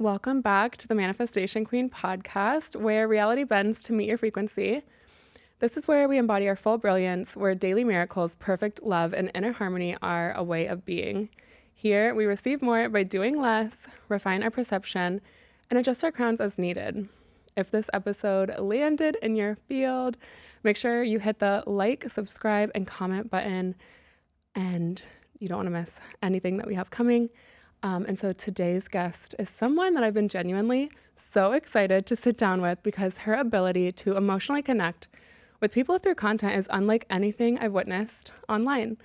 Welcome back to the Manifestation Queen podcast, where reality bends to meet your frequency. This is where we embody our full brilliance, where daily miracles, perfect love, and inner harmony are a way of being. Here, we receive more by doing less, refine our perception, and adjust our crowns as needed. If this episode landed in your field, make sure you hit the like, subscribe, and comment button, and you don't want to miss anything that we have coming. And so today's guest is someone that I've been genuinely so excited to sit down with because her ability to emotionally connect with people through content is unlike anything I've witnessed online.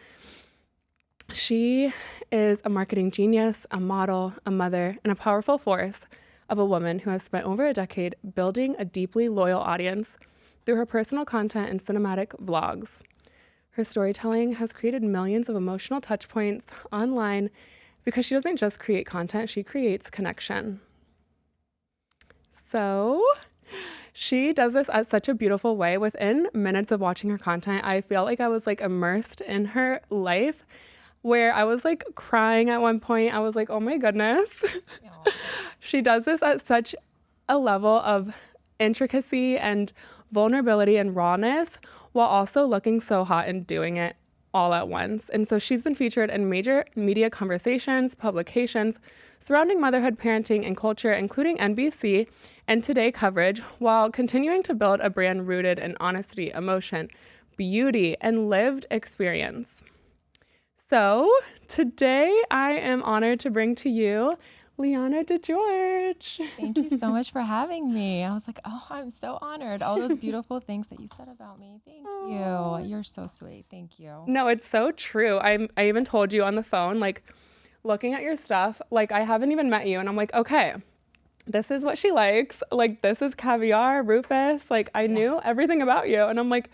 She is a marketing genius, a model, a mother, and a powerful force of a woman who has spent over a decade building a deeply loyal audience through her personal content and cinematic vlogs. Her storytelling has created millions of emotional touch points online because she doesn't just create content, she creates connection. So she does this at such a beautiful way. Within minutes of watching her content, I feel like I was like immersed in her life, where I was like crying at one point. I was like, oh my goodness. She does this at such a level of intricacy and vulnerability and rawness, while also looking so hot and doing it all at once. And so she's been featured in major media conversations, publications surrounding motherhood, parenting, and culture, including NBC and Today coverage, while continuing to build a brand rooted in honesty, emotion, beauty, and lived experience. So today I am honored to bring to you Liana DeGeorge. Thank you so much for having me. I was like, oh, I'm so honored. All those beautiful things that you said about me. Thank you. You're so sweet. Thank you. No, it's so true. I even told you on the phone, like looking at your stuff, like I haven't even met you. And I'm like, okay, this is what she likes. Like this is caviar, Rufus. Like I knew everything about you. And I'm like,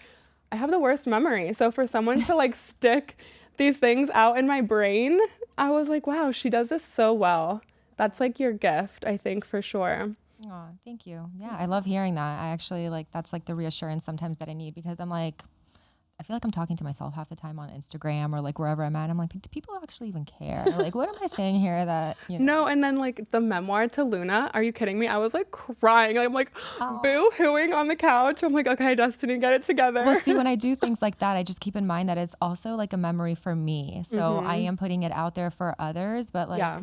I have the worst memory. So for someone to like stick these things out in my brain, I was like, wow, she does this so well. That's like your gift, I think, for sure. Oh, thank you. Yeah, I love hearing that. I actually that's like the reassurance sometimes that I need, because I'm like, I feel like I'm talking to myself half the time on Instagram or like wherever I'm at. I'm like, do people actually even care? Like, what am I saying here that, No, and then like the memoir to Luna, are you kidding me? I was like crying. I'm like boo-hooing on the couch. I'm like, okay, Destiny, get it together. Well, see, when I do things like that, I just keep in mind that it's also like a memory for me. So I am putting it out there for others, but like,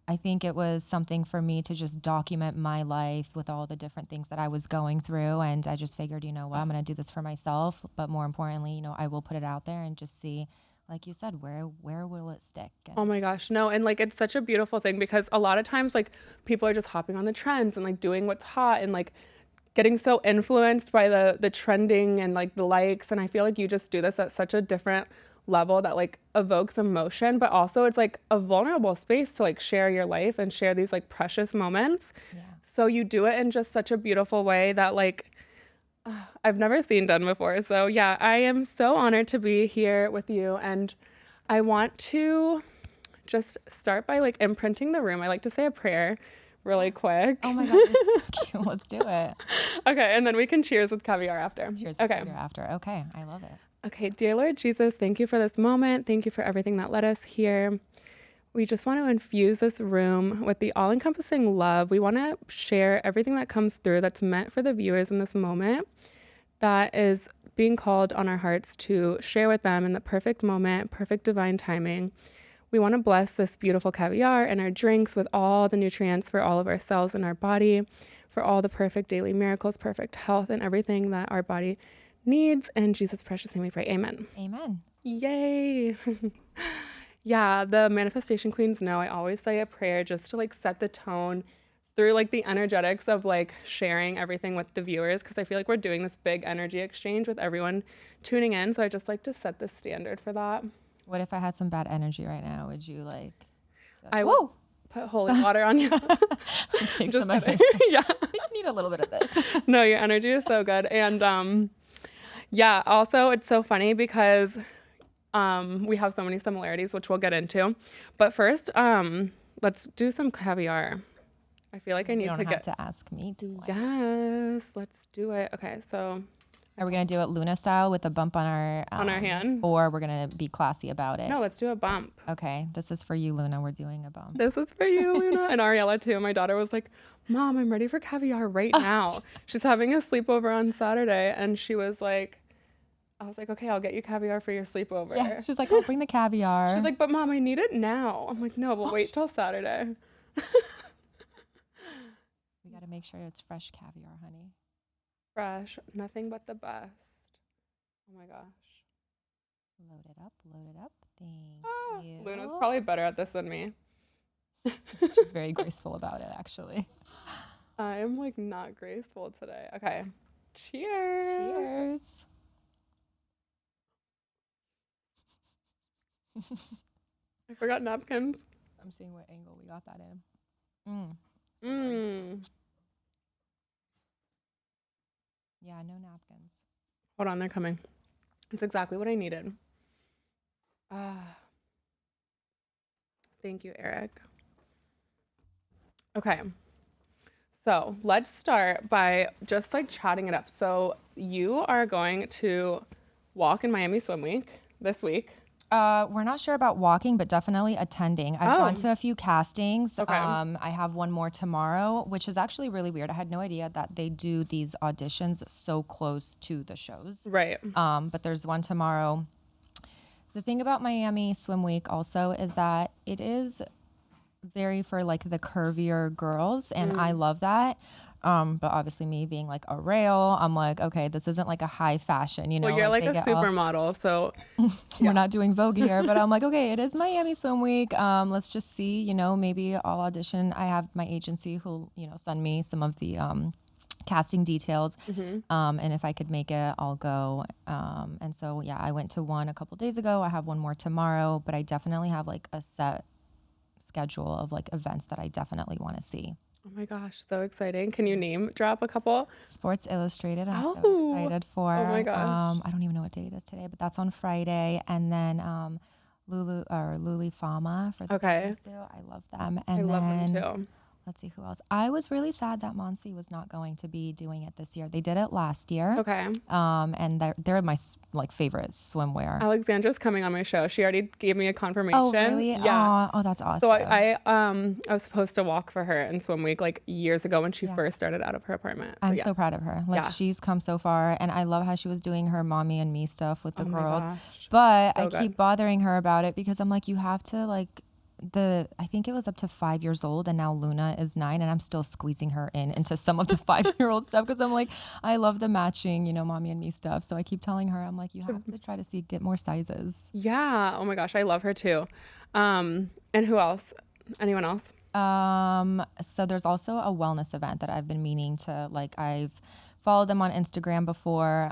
I think it was something for me to just document my life with all the different things that I was going through. And I just figured, you know what, I'm going to do this for myself. But more importantly, you know, I will put it out there and just see, like you said, where will it stick? And oh my gosh, no. And like, it's such a beautiful thing because a lot of times like people are just hopping on the trends and like doing what's hot and like getting so influenced by the trending and like the likes. And I feel like you just do this at such a different level that like evokes emotion, but also it's like a vulnerable space to like share your life and share these like precious moments. So you do it in just such a beautiful way that like I've never seen done before. So yeah, I am so honored to be here with you, and I want to just start by like imprinting the room. I like to say a prayer really quick. Oh my God, you're so cute. Let's do it. Okay, and then we can cheers with caviar after. Cheers with caviar after. Okay, I love it. Okay, dear Lord Jesus, thank you for this moment. Thank you for everything that led us here. We just want to infuse this room with the all-encompassing love. We want to share everything that comes through that's meant for the viewers in this moment, that is being called on our hearts to share with them in the perfect moment, perfect divine timing. We want to bless this beautiful caviar and our drinks with all the nutrients for all of our cells in our body, for all the perfect daily miracles, perfect health, and everything that our body needs. In Jesus' precious name we pray. Amen. Amen. Yay. Yeah, the manifestation queens know I always say a prayer just to like set the tone through like the energetics of like sharing everything with the viewers, because I feel like we're doing this big energy exchange with everyone tuning in. So I just like to set the standard for that. What if I had some bad energy right now? Would you like I will put holy water on you. Take some of this. Yeah. I think you need a little bit of this. No, your energy is so good. And yeah, also it's so funny because we have so many similarities, which we'll get into. But first, let's do some caviar. I feel like I need to have to ask me twice. Yes, let's do it. Okay, so Are we going to do it Luna style with a bump on our hand? Or we're going to be classy about it? No, let's do a bump. Okay. This is for you, Luna. We're doing a bump. This is for you, Luna. And Ariella, too. My daughter was like, Mom, I'm ready for caviar right now. She's having a sleepover on Saturday. And she was like, I was like, okay, I'll get you caviar for your sleepover. Yeah, she's like, I'll bring the caviar. She's like, but Mom, I need it now. I'm like, no, but wait till Saturday. We got to make sure it's fresh caviar, honey. Fresh, nothing but the best. Oh my gosh. Load it up, load it up. Thank you. Luna's probably better at this than me. She's very graceful about it, actually. I'm like not graceful today. Okay. Cheers. Cheers. I forgot napkins. I'm seeing what angle we got that in. Yeah, no napkins. Hold on, they're coming. It's exactly what I needed. Thank you, Eric. Okay. So let's start by just like chatting it up. So you are going to walk in Miami Swim Week this week. We're not sure about walking, but definitely attending. I've gone to a few castings. Okay. I have one more tomorrow, which is actually really weird. I had no idea that they do these auditions so close to the shows. Right. But there's one tomorrow. The thing about Miami Swim Week also is that it is very for like the curvier girls, and I love that. But obviously me being like a rail, I'm like, okay, this isn't like a high fashion, you know. Well, you're like a supermodel, so we're not doing Vogue here, but I'm like, okay, it is Miami Swim Week. Let's just see, you know, maybe I'll audition. I have my agency who'll, you know, send me some of the casting details. And if I could make it, I'll go. And so, yeah, I went to one a couple days ago. I have one more tomorrow, but I definitely have like a set schedule of like events that I definitely want to see. Oh my gosh, so exciting. Can you name drop a couple? Sports Illustrated, I'm so excited for. Oh my gosh. I don't even know what day it is today, but that's on Friday. And then Luli Fama for the I love them. And love them too. Let's see who else. I was really sad that Monsi was not going to be doing it this year. They did it last year. Okay. And they're my like favorite swimwear. Alexandra's coming on my show. She already gave me a confirmation. Oh, really? Yeah. Oh, that's awesome. So I was supposed to walk for her in Swim Week like years ago when she first started out of her apartment. I'm so proud of her. Like she's come so far, and I love how she was doing her mommy and me stuff with the girls. But I keep bothering her about it because I'm like, you have to like. I think it was up to 5 years old, and now Luna is 9, and I'm still squeezing her into some of the 5-year-old stuff because I'm like, I love the matching, you know, mommy and me stuff. So I keep telling her, I'm like, you have to try to get more sizes. Yeah. Oh my gosh, I love her too. And who else? Anyone else? So there's also a wellness event that I've been meaning to like. I've followed them on Instagram before.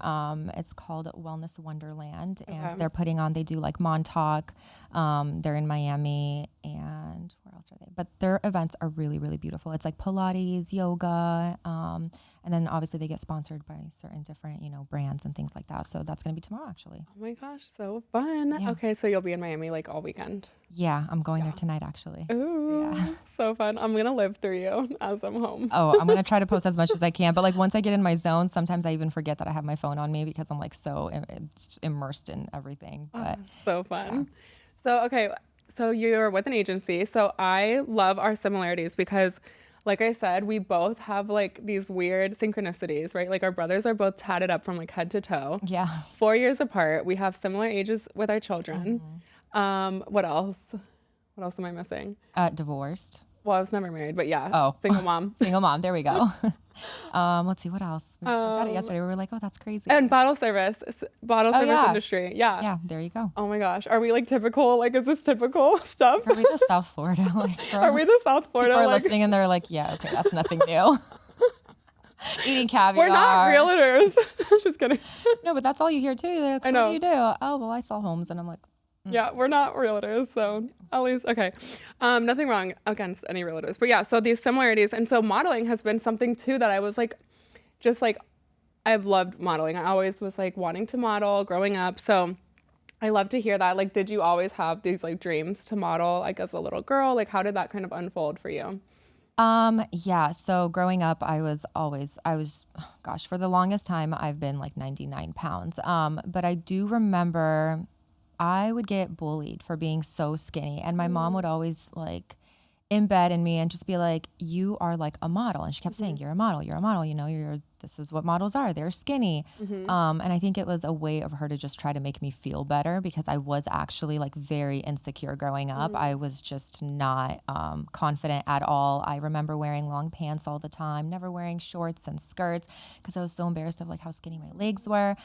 It's called Wellness Wonderland, and they do like Montauk. They're in Miami, and where else are they? But their events are really, really beautiful. It's like Pilates, yoga, and then obviously they get sponsored by certain different, you know, brands and things like that. So that's going to be tomorrow, actually. Oh my gosh, so fun. Yeah. Okay, so you'll be in Miami like all weekend. Yeah, I'm going there tonight, actually. Ooh, so fun. I'm going to live through you as I'm home. Oh, I'm going to try to post as much as I can. But like once I get in my zone, sometimes I even forget that I have my phone on me because I'm like so immersed in everything. But so fun. So, okay. So you're with an agency. So I love our similarities because like I said, we both have like these weird synchronicities, right? Like our brothers are both tatted up from like head to toe. Yeah. 4 years apart. We have similar ages with our children. What else? What else am I missing? Divorced. Well, I was never married, but yeah. Single mom. Single mom. There we go. Let's see what else. We talked about it yesterday. We were like, oh, that's crazy. And bottle service industry. Yeah. Yeah. There you go. Oh my gosh. Are we like typical? Like, is this typical stuff? Are we the South Florida? Are we the South Florida? People are listening and they're like, yeah, okay, that's nothing new. Eating caviar. We're not realtors. Just kidding. No, but that's all you hear too. They're like, what do you do? Oh, well, I sell homes, and I'm like. Yeah, we're not realtors, so at least, okay. Nothing wrong against any realtors. But yeah, so these similarities. And so modeling has been something too that I was like, just like, I've loved modeling. I always was like wanting to model growing up. So I love to hear that. Like, did you always have these like dreams to model like as a little girl? Like, how did that kind of unfold for you? Yeah. So growing up, gosh, for the longest time, I've been like 99 pounds. But I do remember I would get bullied for being so skinny. And my mom would always like embed in me and just be like, you are like a model. And she kept saying, you're a model, you know, this is what models are. They're skinny. And I think it was a way of her to just try to make me feel better because I was actually like very insecure growing up. I was just not confident at all. I remember wearing long pants all the time, never wearing shorts and skirts because I was so embarrassed of like how skinny my legs were.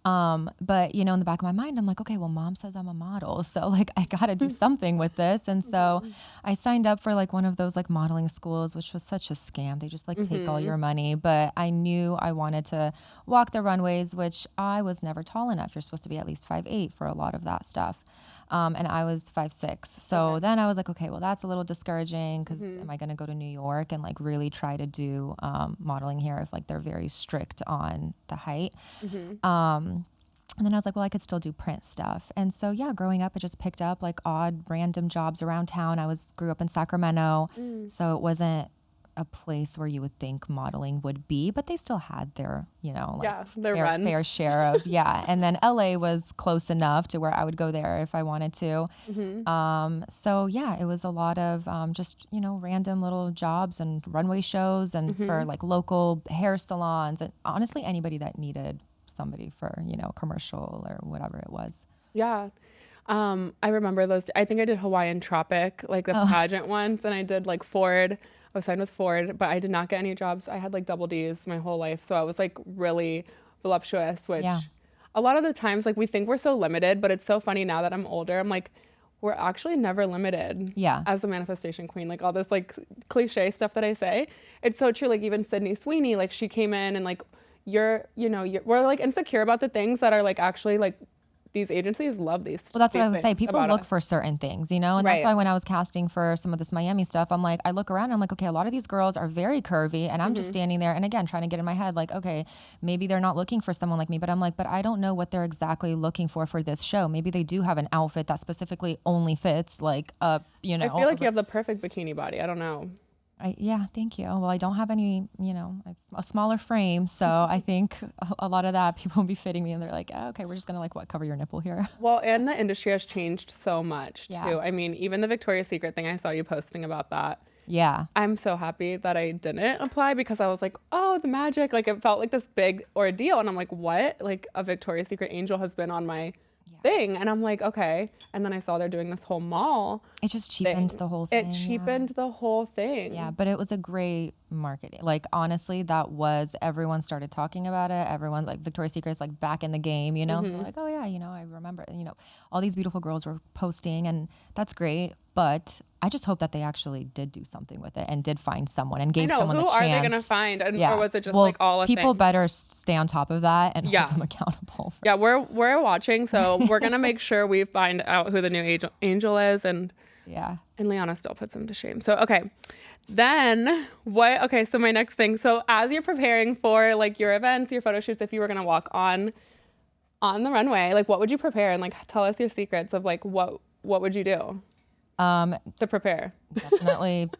But you know, in the back of my mind, I'm like, okay, well, mom says I'm a model. So like, I got to do something with this. And so I signed up for like one of those like modeling schools, which was such a scam. They just like take all your money. But I knew I wanted to walk the runways, which I was never tall enough. You're supposed to be at least 5'8" for a lot of that stuff. And I was 5'6". So then I was like, okay, well, that's a little discouraging because am I going to go to New York and like really try to do modeling here if like they're very strict on the height? And then I was like, well, I could still do print stuff. And so, yeah, growing up, I just picked up like odd random jobs around town. Grew up in Sacramento. So it wasn't a place where you would think modeling would be, but they still had their, you know, like fair share of, And then LA was close enough to where I would go there if I wanted to. So yeah, it was a lot of just, you know, random little jobs and runway shows and for like local hair salons and honestly anybody that needed somebody for, you know, commercial or whatever it was. Yeah. I remember those. I think I did Hawaiian Tropic, like the pageant ones, and I did like Ford. I was signed with Ford, but I did not get any jobs. I had like double D's my whole life. So I was like really voluptuous, which a lot of the times like we think we're so limited, but it's so funny now that I'm older. I'm like, we're actually never limited as a manifestation queen. Like all this like cliche stuff that I say, it's so true. Like even Sydney Sweeney, like she came in and like we're like insecure about the things that are like actually like these agencies love these. Well, that's what I would say. People look for certain things, you know, and that's why when I was casting for some of this Miami stuff, I'm like, I look around and I'm like, okay, a lot of these girls are very curvy and I'm just standing there and again, trying to get in my head like, okay, maybe they're not looking for someone like me, but I'm like, but I don't know what they're exactly looking for this show. Maybe they do have an outfit that specifically only fits like, you know. I feel like you have the perfect bikini body. I don't know. Yeah, thank you. Well, I don't have any, you know, a smaller frame. So I think a lot of that people will be fitting me and they're like, oh, okay, we're just going to like cover your nipple here. Well, and the industry has changed so much too. I mean, even the Victoria's Secret thing, I saw you posting about that. Yeah. I'm so happy that I didn't apply because I was like, oh, the magic. Like it felt like this big ordeal. And I'm like, what? Like a Victoria's Secret angel has been on my thing. And I'm like, okay. And then I saw they're doing this whole mall. It just cheapened the whole thing. It cheapened the whole thing. Yeah, but it was a great marketing. Like honestly, everyone started talking about it. Everyone like Victoria's Secret's like back in the game, you know? Like, oh yeah, you know, I remember, you know, all these beautiful girls were posting and that's great. But I just hope that they actually did do something with it and did find someone and gave someone the chance. Who are they going to find? And, or was it just like all a people thing? Better stay on top of that and hold them accountable. We're watching, so we're going to make sure we find out who the new angel is. And Liana still puts them to shame. So, okay. Then so my next thing. So as you're preparing for like your events, your photo shoots, if you were going to walk on the runway, like what would you prepare? And like tell us your secrets of like what would you do? To prepare. Definitely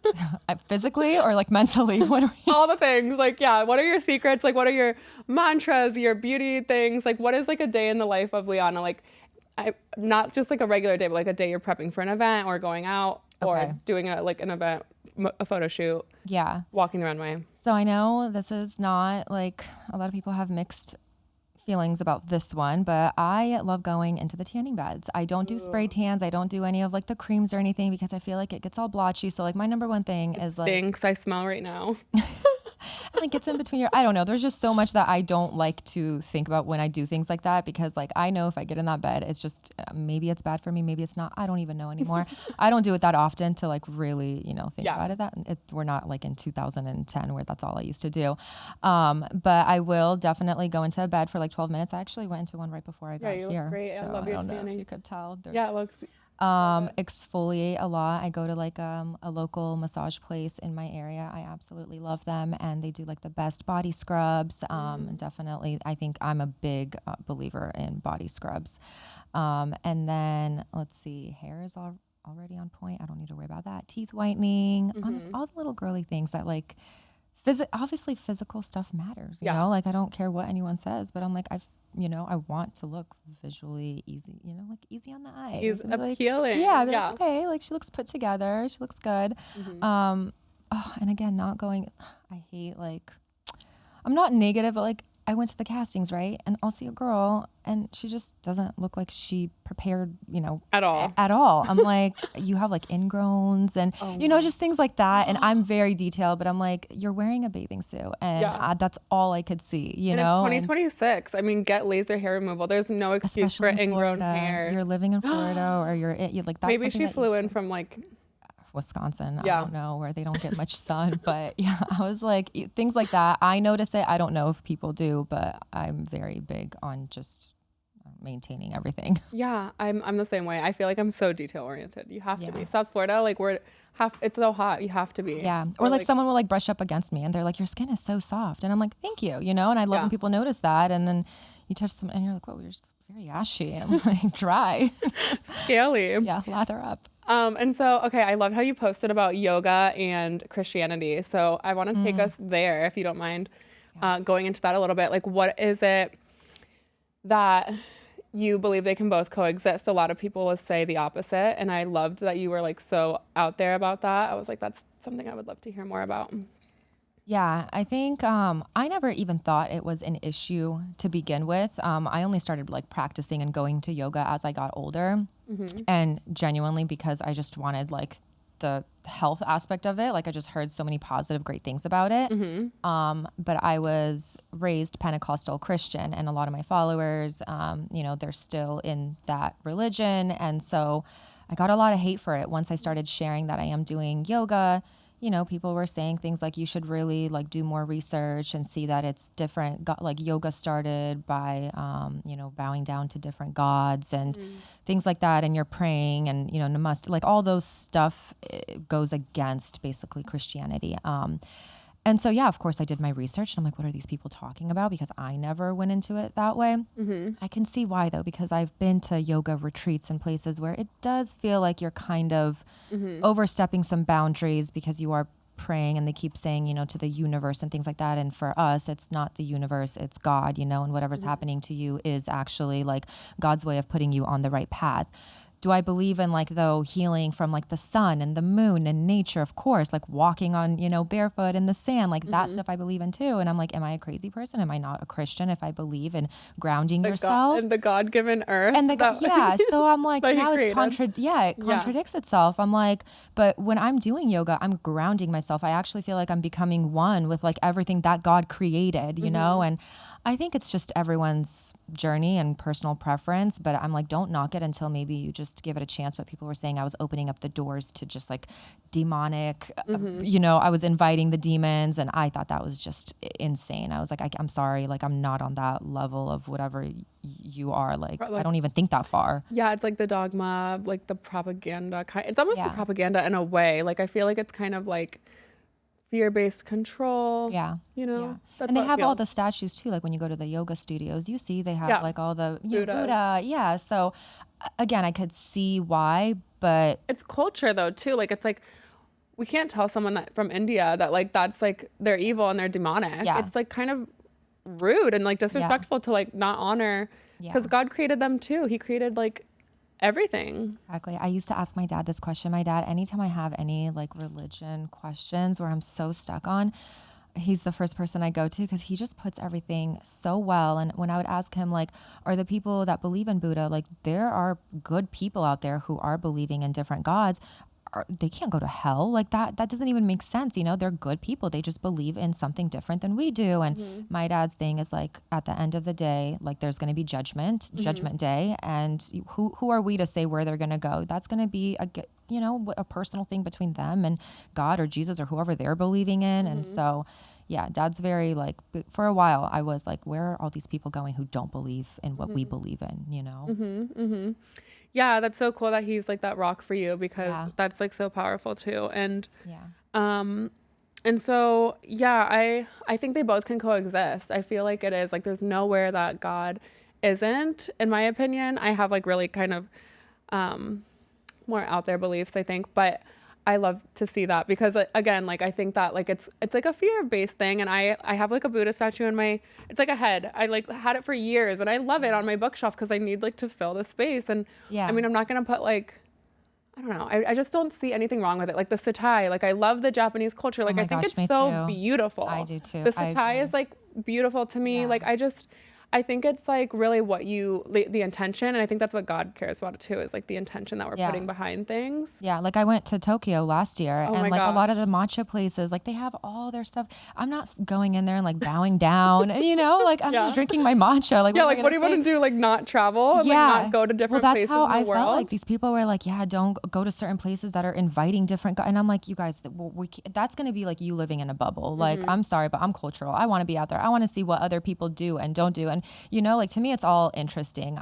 physically or like mentally. All the things. Like, what are your secrets? Like, what are your mantras, your beauty things? Like, what is like a day in the life of Liana? Like, not just like a regular day, but like a day you're prepping for an event or going out or doing an event, a photo shoot. Yeah. Walking the runway. So I know this is not like a lot of people have mixed feelings about this one, but I love going into the tanning beds. I don't do spray tans. I don't do any of like the creams or anything because I feel like it gets all blotchy. So like my number one thing is like stinks. I smell right now. And like gets in between your, I don't know. There's just so much that I don't like to think about when I do things like that because like I know if I get in that bed, it's just maybe it's bad for me, maybe it's not. I don't even know anymore. I don't do it that often to like really, you know, think about it. We're not like in 2010 where that's all I used to do. But I will definitely go into a bed for like 12 minutes. I actually went into one right before I got here. Look great. I love your tanning. You could tell. It looks. Exfoliate a lot. I go to like a local massage place in my area. I absolutely love them and they do like the best body scrubs. Definitely I think I'm a big believer in body scrubs. And then let's see, hair is already on point. I don't need to worry about that. Teeth whitening, all the little girly things that like, obviously physical stuff matters, you know, like I don't care what anyone says, but I'm like, I want to look visually easy, like easy on the eyes. He's appealing. Like, like, okay, like she looks put together. She looks good. And again, I hate like, I'm not negative, but like I went to the castings, right? And I'll see a girl and she just doesn't look like she prepared, at all. I'm like, you have like ingrowns and, just things like that. And I'm very detailed, but I'm like, you're wearing a bathing suit. And that's all I could see, and it's 2026. I mean, get laser hair removal. There's no excuse for ingrown hair. You're living in Florida or you're like, that's maybe she flew in from like Wisconsin. I don't know, where they don't get much sun, but I was like, things like that. I notice it. I don't know if people do, but I'm very big on just maintaining everything. Yeah, I'm the same way. I feel like I'm so detail oriented. You have to be. South Florida, like it's so hot. You have to be. Yeah. Or like someone will like brush up against me and they're like, your skin is so soft. And I'm like, thank you, and I love when people notice that. And then you touch someone and you're like, whoa, you're just very ashy and like dry. Scaly. Yeah, lather up. And so, okay, I loved how you posted about yoga and Christianity. So I want to take us there, if you don't mind, going into that a little bit. Like, what is it that you believe they can both coexist? A lot of people will say the opposite. And I loved that you were like so out there about that. I was like, that's something I would love to hear more about. Yeah, I think I never even thought it was an issue to begin with. I only started like practicing and going to yoga as I got older, and genuinely because I just wanted like the health aspect of it. Like I just heard so many positive, great things about it. But I was raised Pentecostal Christian, and a lot of my followers, they're still in that religion, and so I got a lot of hate for it once I started sharing that I am doing yoga. People were saying things like you should really like do more research and see that it's different. Like yoga started by, bowing down to different gods and things like that. And you're praying and, namaste, like all those stuff goes against basically Christianity. And so, of course I did my research and I'm like, what are these people talking about? Because I never went into it that way. I can see why though, because I've been to yoga retreats and places where it does feel like you're kind of overstepping some boundaries because you are praying and they keep saying, to the universe and things like that. And for us, it's not the universe, it's God, and whatever's happening to you is actually like God's way of putting you on the right path. Do I believe in like though healing from like the sun and the moon and nature? Of course, like walking on, barefoot in the sand, like that stuff I believe in too. And I'm like, am I a crazy person? Am I not a Christian if I believe in grounding yourself? And the God-given earth. And so I'm like, now it contradicts itself. I'm like, but when I'm doing yoga, I'm grounding myself. I actually feel like I'm becoming one with like everything that God created, and I think it's just everyone's journey and personal preference, but I'm like, don't knock it until maybe you just give it a chance. But people were saying I was opening up the doors to just like demonic, I was inviting the demons, and I thought that was just insane. I was like, I'm sorry, like I'm not on that level of whatever you are. Like I don't even think that far. Yeah, it's like the dogma, like the propaganda kind. It's almost the propaganda in a way. Like I feel like it's kind of like fear-based control. And they have all the statues too. Like when you go to the yoga studios, you see they have like all the Buddha. Yeah. So again, I could see why, but it's culture though too. Like it's like we can't tell someone that from India that like that's like they're evil and they're demonic. It's like kind of rude and like disrespectful to like not honor because God created them too. He created like everything. Exactly. I used to ask my dad this question. My dad, anytime I have any like religion questions where I'm so stuck on, he's the first person I go to because he just puts everything so well. And when I would ask him like, are the people that believe in Buddha, like there are good people out there who are believing in different gods. They can't go to hell. Like that doesn't even make sense. They're good people. They just believe in something different than we do. And my dad's thing is like, at the end of the day, like there's going to be judgment day. And who are we to say where they're going to go? That's going to be a personal thing between them and God or Jesus or whoever they're believing in. And so, dad's very like, for a while I was like, where are all these people going who don't believe in what we believe in, Yeah, that's so cool that he's like that rock for you because that's like so powerful too. And and so I think they both can coexist. I feel like it is like there's nowhere that God isn't, in my opinion. I have like really kind of more out there beliefs, I think. But I love to see that because again, like I think that like it's like a fear-based thing, and I have like a Buddha statue in my, it's like a head. I like had it for years, and I love it on my bookshelf because I need like to fill the space. And I mean, I'm not gonna put like, I don't know. I just don't see anything wrong with it. Like the satay, like I love the Japanese culture. Like I think it's so beautiful. I do too. The satay is like beautiful to me. Like I think it's like really what the intention, and I think that's what God cares about too, is like the intention that we're putting behind things. Yeah, like I went to Tokyo last year, and like a lot of the matcha places, like they have all their stuff. I'm not going in there and like bowing down, and like I'm just drinking my matcha. Like what do you want to do? Like not travel and like not go to different places in the world? That's how I felt. Like these people were like, don't go to certain places that are inviting different and I'm like, you guys, that's going to be like you living in a bubble. Like I'm sorry, but I'm cultural. I want to be out there. I want to see what other people do and don't do. And like to me, it's all interesting.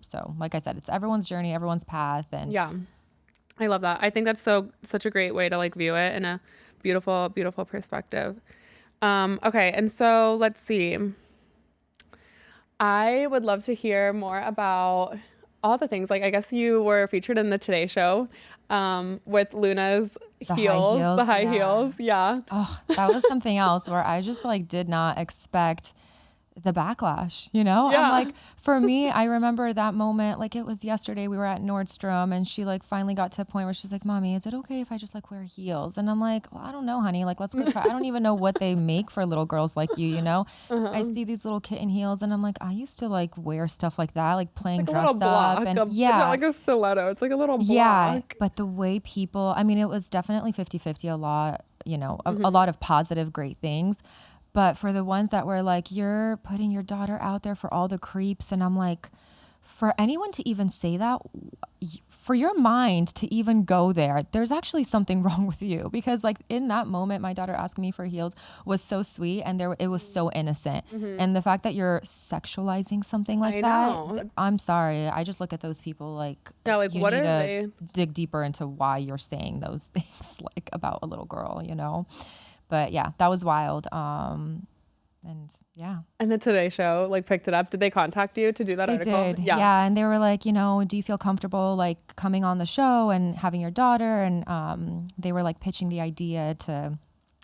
So like I said, it's everyone's journey, everyone's path. And I love that. I think that's such a great way to like view it in a beautiful, beautiful perspective. Okay. And so let's see. I would love to hear more about all the things. Like, I guess you were featured in the Today Show with Luna's heels, the high heels. Yeah. Oh, that was something else where I just like did not expect the backlash, I'm like, for me, I remember that moment, like it was yesterday, we were at Nordstrom and she like finally got to a point where she's like, Mommy, is it okay if I just like wear heels? And I'm like, well, I don't know, honey, like let's go try. I don't even know what they make for little girls like you, I see these little kitten heels and I'm like, I used to like wear stuff like that, like playing dress up and it's not like a stiletto, it's like a little block. But the way people, I mean, it was definitely 50-50, a lot, a lot of positive, great things. But for the ones that were like, you're putting your daughter out there for all the creeps. And I'm like, for anyone to even say that, for your mind to even go there, there's actually something wrong with you. Because like in that moment, my daughter asking me for heels was so sweet and it was so innocent. And the fact that you're sexualizing something like that, I'm sorry. I just look at those people like, like what are they? Dig deeper into why you're saying those things like about a little girl, But yeah, that was wild. And the Today Show like picked it up. Did they contact you to do that article? They did. Yeah. And they were like, do you feel comfortable like coming on the show and having your daughter? And they were like pitching the idea to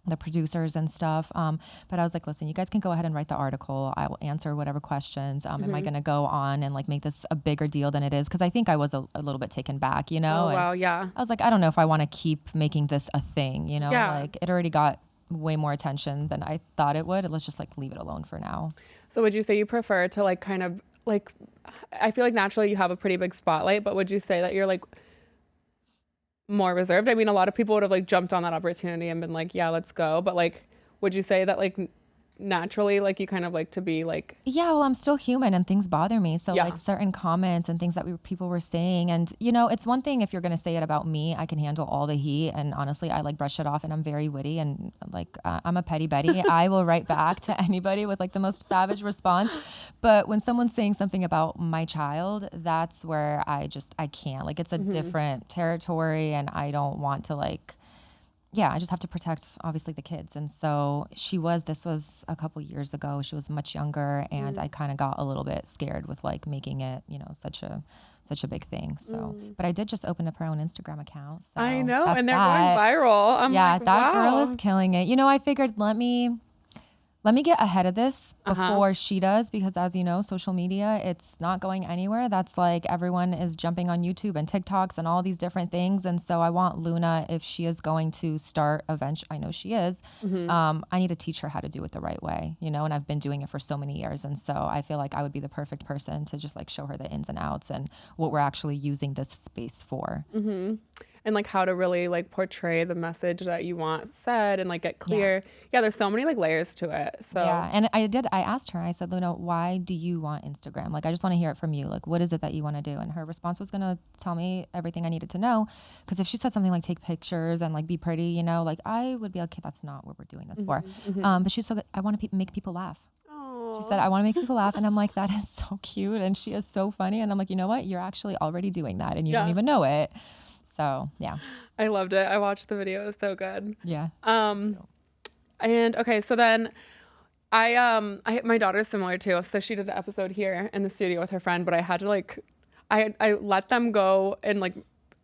the producers and stuff. But I was like, listen, you guys can go ahead and write the article. I will answer whatever questions. Am I going to go on and like make this a bigger deal than it is? Because I think I was a little bit taken back, Oh, wow. Yeah. I was like, I don't know if I want to keep making this a thing, like it already got way more attention than I thought it would. Let's just like leave it alone for now. So would you say you prefer to like kind of like, I feel like naturally you have a pretty big spotlight, but would you say that you're like more reserved? I mean, a lot of people would have like jumped on that opportunity and been like, yeah, let's go. But like, would you say that like naturally like you kind of like to be like, well, I'm still human and things bother me, so like certain comments and things that people were saying, and it's one thing if you're going to say it about me, I can handle all the heat, and honestly I like brush it off and I'm very witty and like I'm a petty Betty. I will write back to anybody with like the most savage response, but when someone's saying something about my child, that's where I can't, like it's a different territory and I don't want to like, I just have to protect obviously the kids. And so this was a couple years ago, she was much younger and I kind of got a little bit scared with like making it, such a big thing. So, but I did just open up her own Instagram account. So I know. And they're going viral. I'm like, that girl is killing it. I figured let me get ahead of this before she does, because as you know, social media, it's not going anywhere. That's like everyone is jumping on YouTube and TikToks and all these different things. And so I want Luna, if she is going to start eventually, I know she is, I need to teach her how to do it the right way, and I've been doing it for so many years. And so I feel like I would be the perfect person to just like show her the ins and outs and what we're actually using this space for. And like how to really like portray the message that you want said and like get clear. There's so many like layers to it. So and I asked her, I said, Luna, why do you want Instagram? Like I just want to hear it from you. Like what is it that you want to do? And her response was going to tell me everything I needed to know, because if she said something like take pictures and like be pretty, like I would be like, okay, that's not what we're doing this for. But she's so good. I want to make people laugh. She said, I want to make people laugh. And I'm like, that is so cute. And she is so funny. And I'm like, you know what? You're actually already doing that and you don't even know it. So I loved it. I watched the video. It was so good. Yeah. And okay, so then my daughter's similar too. So she did an episode here in the studio with her friend, but I had to like, I let them go and like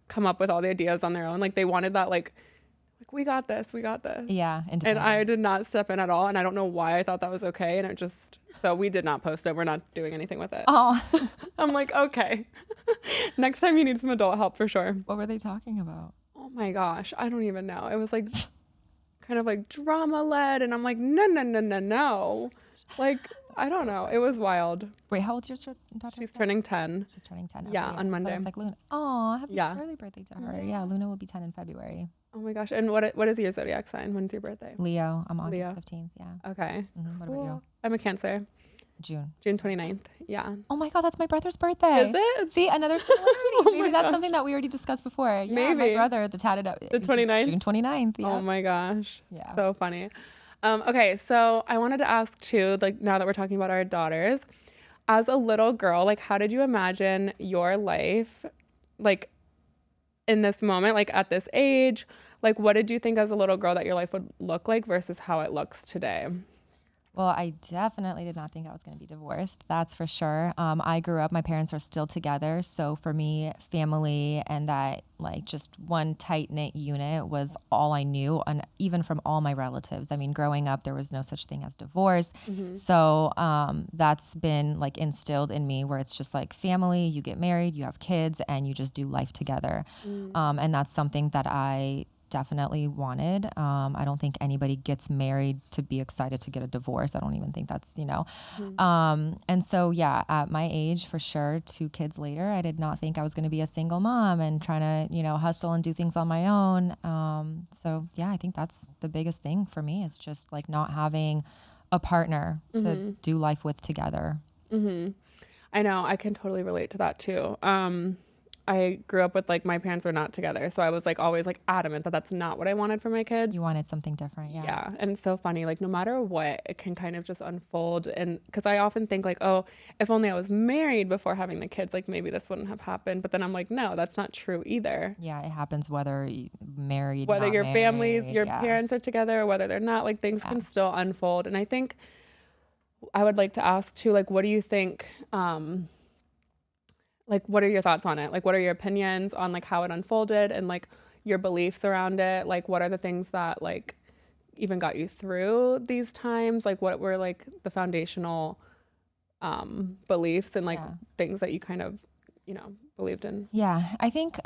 come up with all the ideas on their own. Like they wanted that like we got this. Yeah. And I did not step in at all. And I don't know why I thought that was okay. And so we did not post it. We're not doing anything with it. Oh. I'm like, okay. Next time you need some adult help for sure. What were they talking about? Oh my gosh. I don't even know. It was like kind of like drama led. And I'm like, no. Like, I don't know. It was wild. Wait, how old's your daughter? She's turning 10. She's turning 10. Yeah, okay. on Monday. So it's like Luna. Oh, happy early birthday to her. Yeah, Luna will be 10 in February. Oh my gosh. And what is your zodiac sign? When's your birthday? Leo. I'm August 15th. Yeah. Okay. What about you? I'm a Cancer. June 29th. Yeah. Oh my God, that's my brother's birthday. Is it? See, another similarity. Maybe that's something that we already discussed before. Yeah, Maybe. my brother, the tatted up. The 29th? June 29th. Yeah. Oh my gosh. Yeah. So funny. Okay, so I wanted to ask too, like now that we're talking about our daughters, as a little girl, like how did you imagine your life, like in this moment, like at this age? Like what did you think as a little girl that your life would look like versus how it looks today? Well, I definitely did not think I was going to be divorced. That's for sure. I grew up, my parents are still together. So for me, family and that like just one tight knit unit was all I knew. And even from all my relatives, I mean, growing up, there was no such thing as divorce. So that's been like instilled in me where it's just like family, you get married, you have kids, and you just do life together. And that's something that I definitely wanted. I don't think anybody gets married to be excited to get a divorce. I don't even think that's, and so, yeah, at my age, for sure, 2 kids later, I did not think I was going to be a single mom and trying to, hustle and do things on my own. So yeah, I think that's the biggest thing for me is just like not having a partner to do life with together. I know. I can totally relate to that too. I grew up with like my parents were not together, so I was like always like adamant that that's not what I wanted for my kids. You wanted something different. Yeah. And it's so funny, like no matter what, it can kind of just unfold. And because I often think like, oh, if only I was married before having the kids, like maybe this wouldn't have happened. But then I'm like, no, that's not true either. Yeah, it happens whether married, whether not your married, families, your parents are together, or whether they're not, like things can still unfold. And I think I would like to ask too, like, what do you think, like, what are your thoughts on it? Like, what are your opinions on like how it unfolded and like your beliefs around it? Like, what are the things that like even got you through these times? Like, what were like the foundational beliefs and like things that you kind of, believed in? Yeah, I think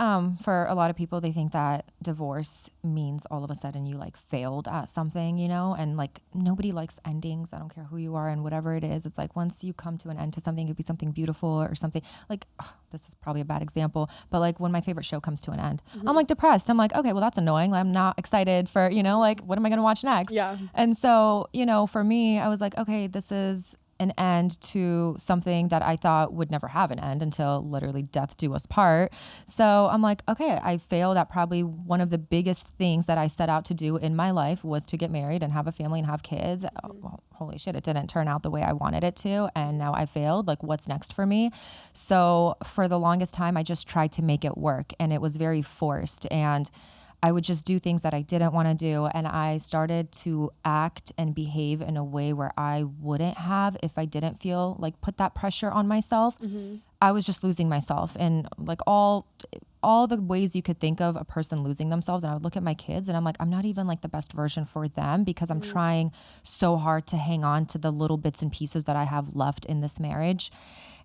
for a lot of people, they think that divorce means all of a sudden you like failed at something, and like nobody likes endings. I don't care who you are and whatever it is. It's like once you come to an end to something, it could be something beautiful or something like, this is probably a bad example, but like when my favorite show comes to an end, I'm like depressed. I'm like, okay, well that's annoying. I'm not excited for, like what am I going to watch next? Yeah. And so, for me, I was like, okay, this is an end to something that I thought would never have an end until literally death do us part. So I'm like, okay, I failed at probably one of the biggest things that I set out to do in my life was to get married and have a family and have kids. Well, holy shit, it didn't turn out the way I wanted it to. And now I failed. Like, what's next for me? So for the longest time, I just tried to make it work, and it was very forced. And I would just do things that I didn't want to do. And I started to act and behave in a way where I wouldn't have if I didn't feel like put that pressure on myself. I was just losing myself and like all the ways you could think of a person losing themselves. And I would look at my kids and I'm like, I'm not even like the best version for them because I'm trying so hard to hang on to the little bits and pieces that I have left in this marriage.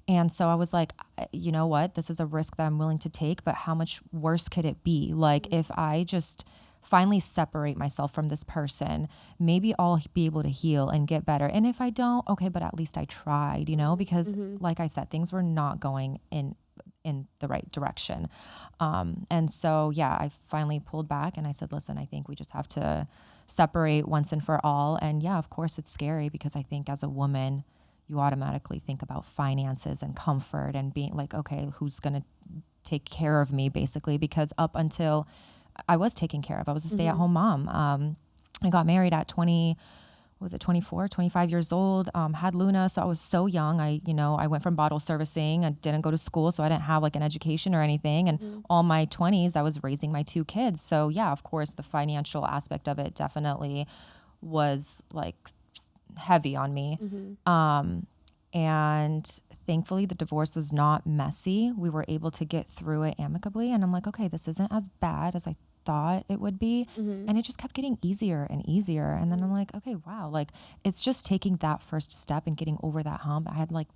And so I was like, you know what? This is a risk that I'm willing to take, but how much worse could it be? Like if I just finally separate myself from this person, maybe I'll be able to heal and get better. And if I don't, okay, but at least I tried, because like I said, things were not going in the right direction. And so, yeah, I finally pulled back and I said, listen, I think we just have to separate once and for all. And yeah, of course it's scary because I think as a woman, you automatically think about finances and comfort and being like, okay, who's going to take care of me basically? Because up until I was taken care of, I was a stay-at-home mom. I got married at 24, 25 years old, had Luna. So I was so young. I went from bottle servicing. I didn't go to school, so I didn't have like an education or anything. And all my 20s, I was raising my 2 kids. So yeah, of course, the financial aspect of it definitely was like heavy on me. And thankfully the divorce was not messy. We were able to get through it amicably. And I'm like, okay, this isn't as bad as I thought it would be. And it just kept getting easier and easier. And then I'm like, okay, wow. Like it's just taking that first step and getting over that hump. I had like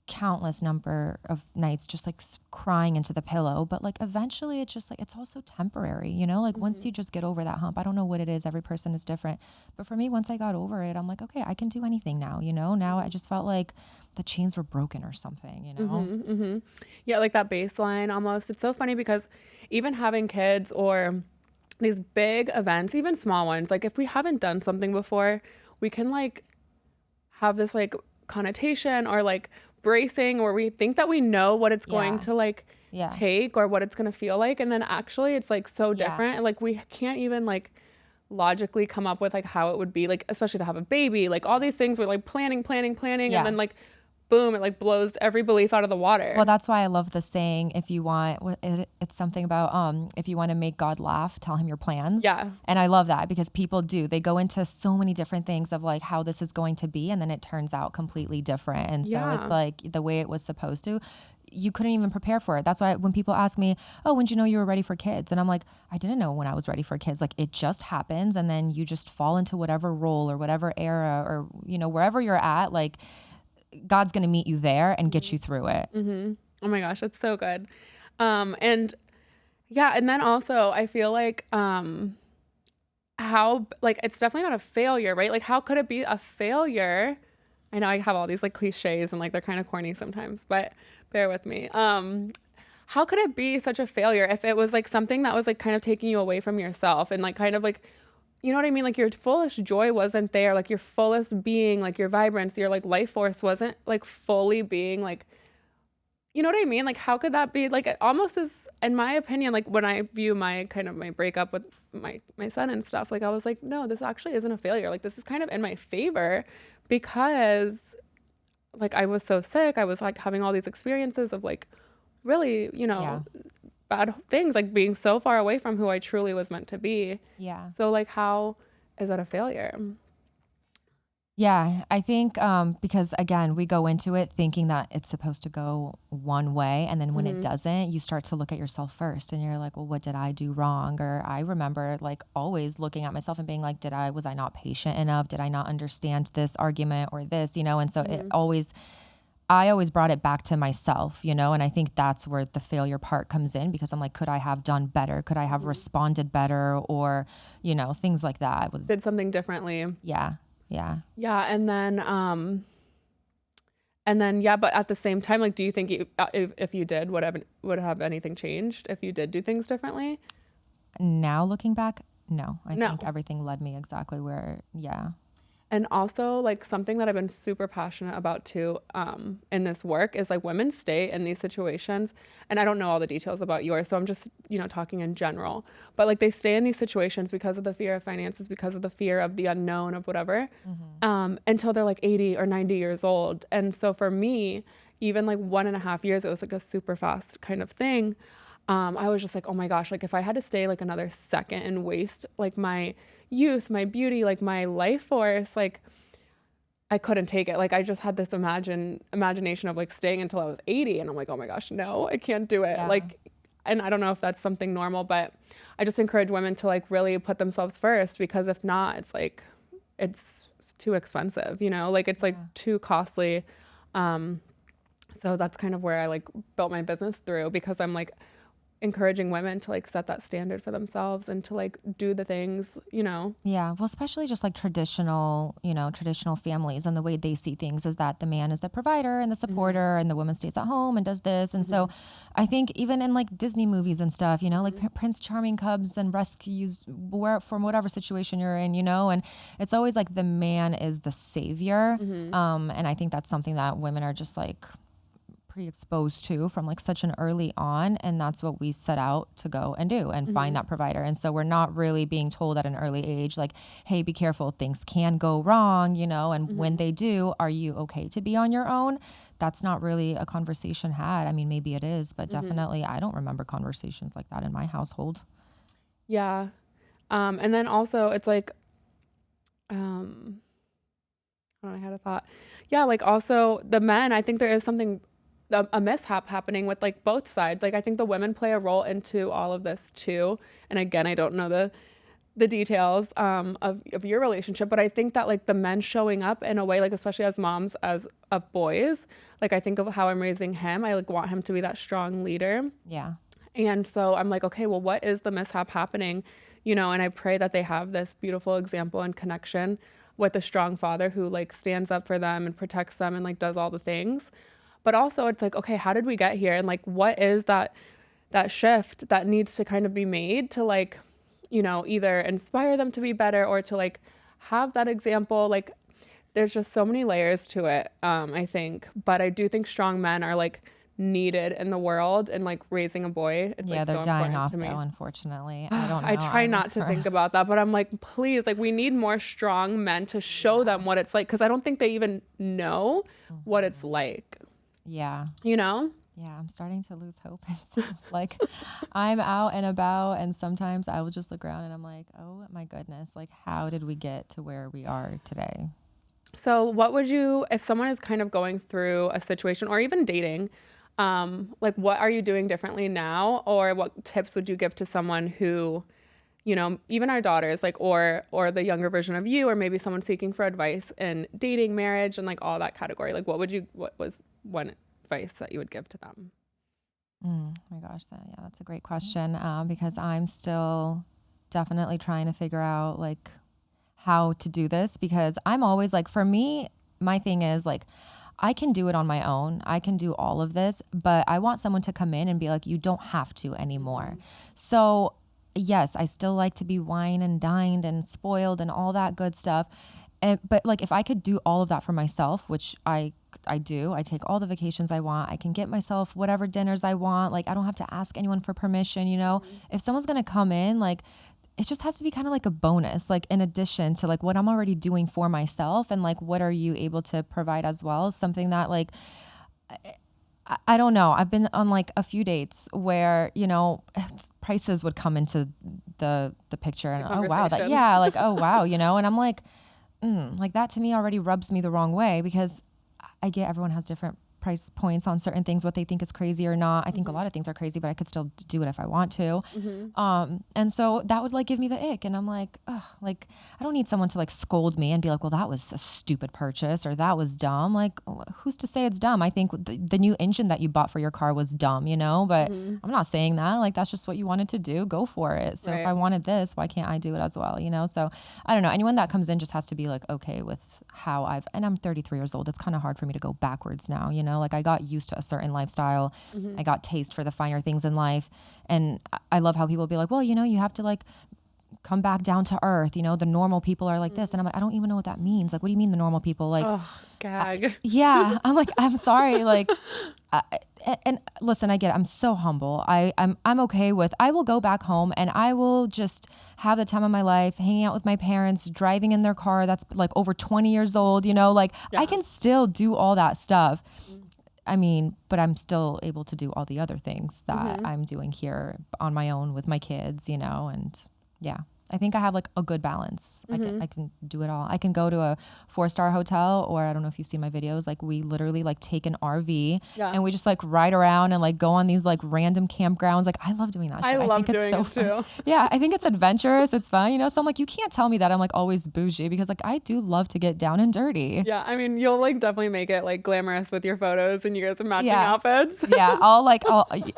countless number of nights just like crying into the pillow, but like eventually it's just like it's also temporary, you know, like once you just get over that hump. I don't know what it is, every person is different, but for me, once I got over it, I'm like, okay, I can do anything now, you know. Now I just felt like the chains were broken or something, you know. Yeah, like that baseline almost. It's so funny because even having kids or these big events, even small ones, like if we haven't done something before, we can like have this like connotation or like bracing, or we think that we know what it's going to like take or what it's going to feel like, and then actually it's like so different, and like we can't even like logically come up with like how it would be, like especially to have a baby, like all these things we're like planning and then like boom, it like blows every belief out of the water. Well, that's why I love the saying, if you want, it's something about, if you want to make God laugh, tell him your plans. Yeah. And I love that because people do, they go into so many different things of like how this is going to be. And then it turns out completely different. And so it's like the way it was supposed to, you couldn't even prepare for it. That's why when people ask me, oh, when did you know you were ready for kids? And I'm like, I didn't know when I was ready for kids. Like it just happens. And then you just fall into whatever role or whatever era or, you know, wherever you're at, like, God's going to meet you there and get you through it. Oh my gosh, that's so good. And yeah, and then also I feel like how like it's definitely not a failure, right? Like how could it be a failure? I know I have all these like cliches and like they're kind of corny sometimes, but bear with me. How could it be such a failure if it was like something that was like kind of taking you away from yourself and like kind of like, you know what I mean? Like your fullest joy wasn't there. Like your fullest being, like your vibrance, your like life force wasn't like fully being like, you know what I mean? Like how could that be? Like it almost is, in my opinion, like when I view my kind of my breakup with my son and stuff, like I was like, no, this actually isn't a failure. Like this is kind of in my favor because like I was so sick. I was like having all these experiences of like really, you know, bad things, like being so far away from who I truly was meant to be. Yeah. So like, how is that a failure? Yeah, I think because again, we go into it thinking that it's supposed to go one way. And then when it doesn't, you start to look at yourself first and you're like, well, what did I do wrong? Or I remember like always looking at myself and being like, was I not patient enough? Did I not understand this argument or this, you know? And so I always brought it back to myself, you know, and I think that's where the failure part comes in because I'm like, could I have done better? Could I have responded better? Or, you know, things like that. Did something differently. Yeah. Yeah. And then, yeah, but at the same time, like, do you think if you did, would have anything changed if you did do things differently? Now looking back, no, I think everything led me exactly where, And also like something that I've been super passionate about too, in this work is like women stay in these situations, and I don't know all the details about yours, so I'm just, you know, talking in general, but like they stay in these situations because of the fear of finances, because of the fear of the unknown of whatever, until they're like 80 or 90 years old. And so for me, even like 1.5 years, it was like a super fast kind of thing. I was just like, oh my gosh, like if I had to stay like another second and waste like my youth, my beauty, like my life force, like I couldn't take it. Like I just had this imagination of like staying until I was 80, and I'm like, oh my gosh, no, I can't do it. Like, and I don't know if that's something normal, but I just encourage women to like really put themselves first, because if not, it's like, it's too expensive, you know, like it's like too costly. So that's kind of where I like built my business through, because I'm like encouraging women to like set that standard for themselves and to like do the things, you know. Yeah, well, especially just like traditional families, and the way they see things is that the man is the provider and the supporter, and the woman stays at home and does this. And so I think even in like Disney movies and stuff, you know, like Prince Charming comes and rescues from whatever situation you're in, you know, and it's always like the man is the savior. And I think that's something that women are just like pretty exposed to from like such an early on, and that's what we set out to go and do and find that provider. And so we're not really being told at an early age like, hey, be careful, things can go wrong, you know, and when they do, are you okay to be on your own? That's not really a conversation had. I mean, maybe it is, but definitely I don't remember conversations like that in my household. Yeah. And then also it's like, I don't know, I had a thought. Yeah, like also the men, I think there is something, a mishap happening with like both sides. Like I think the women play a role into all of this too. And again, I don't know the details of your relationship, but I think that like the men showing up in a way, like especially as moms as of boys, like I think of how I'm raising him. I like want him to be that strong leader. Yeah. And so I'm like, okay, well, what is the mishap happening? You know, and I pray that they have this beautiful example and connection with a strong father who like stands up for them and protects them and like does all the things. But also it's like, okay, how did we get here? And like, what is that shift that needs to kind of be made to like, you know, either inspire them to be better or to like have that example. Like there's just so many layers to it, I think. But I do think strong men are like needed in the world, and like raising a boy. It's, yeah, like, they're so dying off though, unfortunately. I don't know. I try not to think about that, but I'm like, please, like we need more strong men to show them what it's like. Cause I don't think they even know what it's like. Yeah. You know? Yeah, I'm starting to lose hope and stuff. Like I'm out and about and sometimes I will just look around and I'm like, oh my goodness, like how did we get to where we are today? So what would you, if someone is kind of going through a situation or even dating, like what are you doing differently now? Or what tips would you give to someone who, you know, even our daughters, like, or the younger version of you, or maybe someone seeking for advice in dating, marriage, and like all that category? Like what was one advice that you would give to them? Oh my gosh, that's a great question, because I'm still definitely trying to figure out like how to do this, because I'm always like, for me, my thing is like, I can do it on my own. I can do all of this, but I want someone to come in and be like, you don't have to anymore. So yes, I still like to be wined and dined and spoiled and all that good stuff. But like, if I could do all of that for myself, which I do, I take all the vacations I want. I can get myself whatever dinners I want. Like, I don't have to ask anyone for permission, you know? If someone's going to come in, like, it just has to be kind of like a bonus, like in addition to like what I'm already doing for myself, and like, what are you able to provide as well? Something that like, I don't know. I've been on like a few dates where, you know, prices would come into the picture and oh wow, that, yeah, like, oh wow, you know, and I'm like, like that to me already rubs me the wrong way, because I get everyone has different price points on certain things, what they think is crazy or not. I think a lot of things are crazy, but I could still do it if I want to. And so that would like give me the ick. And I'm like, oh, like, I don't need someone to like scold me and be like, well, that was a stupid purchase or that was dumb. Like, who's to say it's dumb? I think the new engine that you bought for your car was dumb, you know, but I'm not saying that. Like, that's just what you wanted to do. Go for it. So if I wanted this, why can't I do it as well? You know? So I don't know. Anyone that comes in just has to be like, okay with how and I'm 33 years old. It's kind of hard for me to go backwards now, you know, like I got used to a certain lifestyle. I got taste for the finer things in life. And I love how people be like, well, you know, you have to like come back down to earth. You know, the normal people are like this. And I'm like, I don't even know what that means. Like, what do you mean the normal people? Like, gag. Yeah. I'm like, I'm sorry. Like, and listen, I get it. I'm so humble. I'm okay with, I will go back home and I will just have the time of my life, hanging out with my parents, driving in their car that's like over 20 years old, you know, like I can still do all that stuff. I mean, but I'm still able to do all the other things that I'm doing here on my own with my kids, you know, and yeah. I think I have like a good balance. I can do it all. I can go to a 4-star hotel, or I don't know if you've seen my videos. Like we literally like take an RV and we just like ride around and like go on these like random campgrounds. Like I love doing that. I love doing it too. Yeah, I think it's adventurous. It's fun, you know. So I'm like, you can't tell me that I'm like always bougie, because like I do love to get down and dirty. Yeah, I mean, you'll like definitely make it like glamorous with your photos and you guys have matching outfits. Yeah,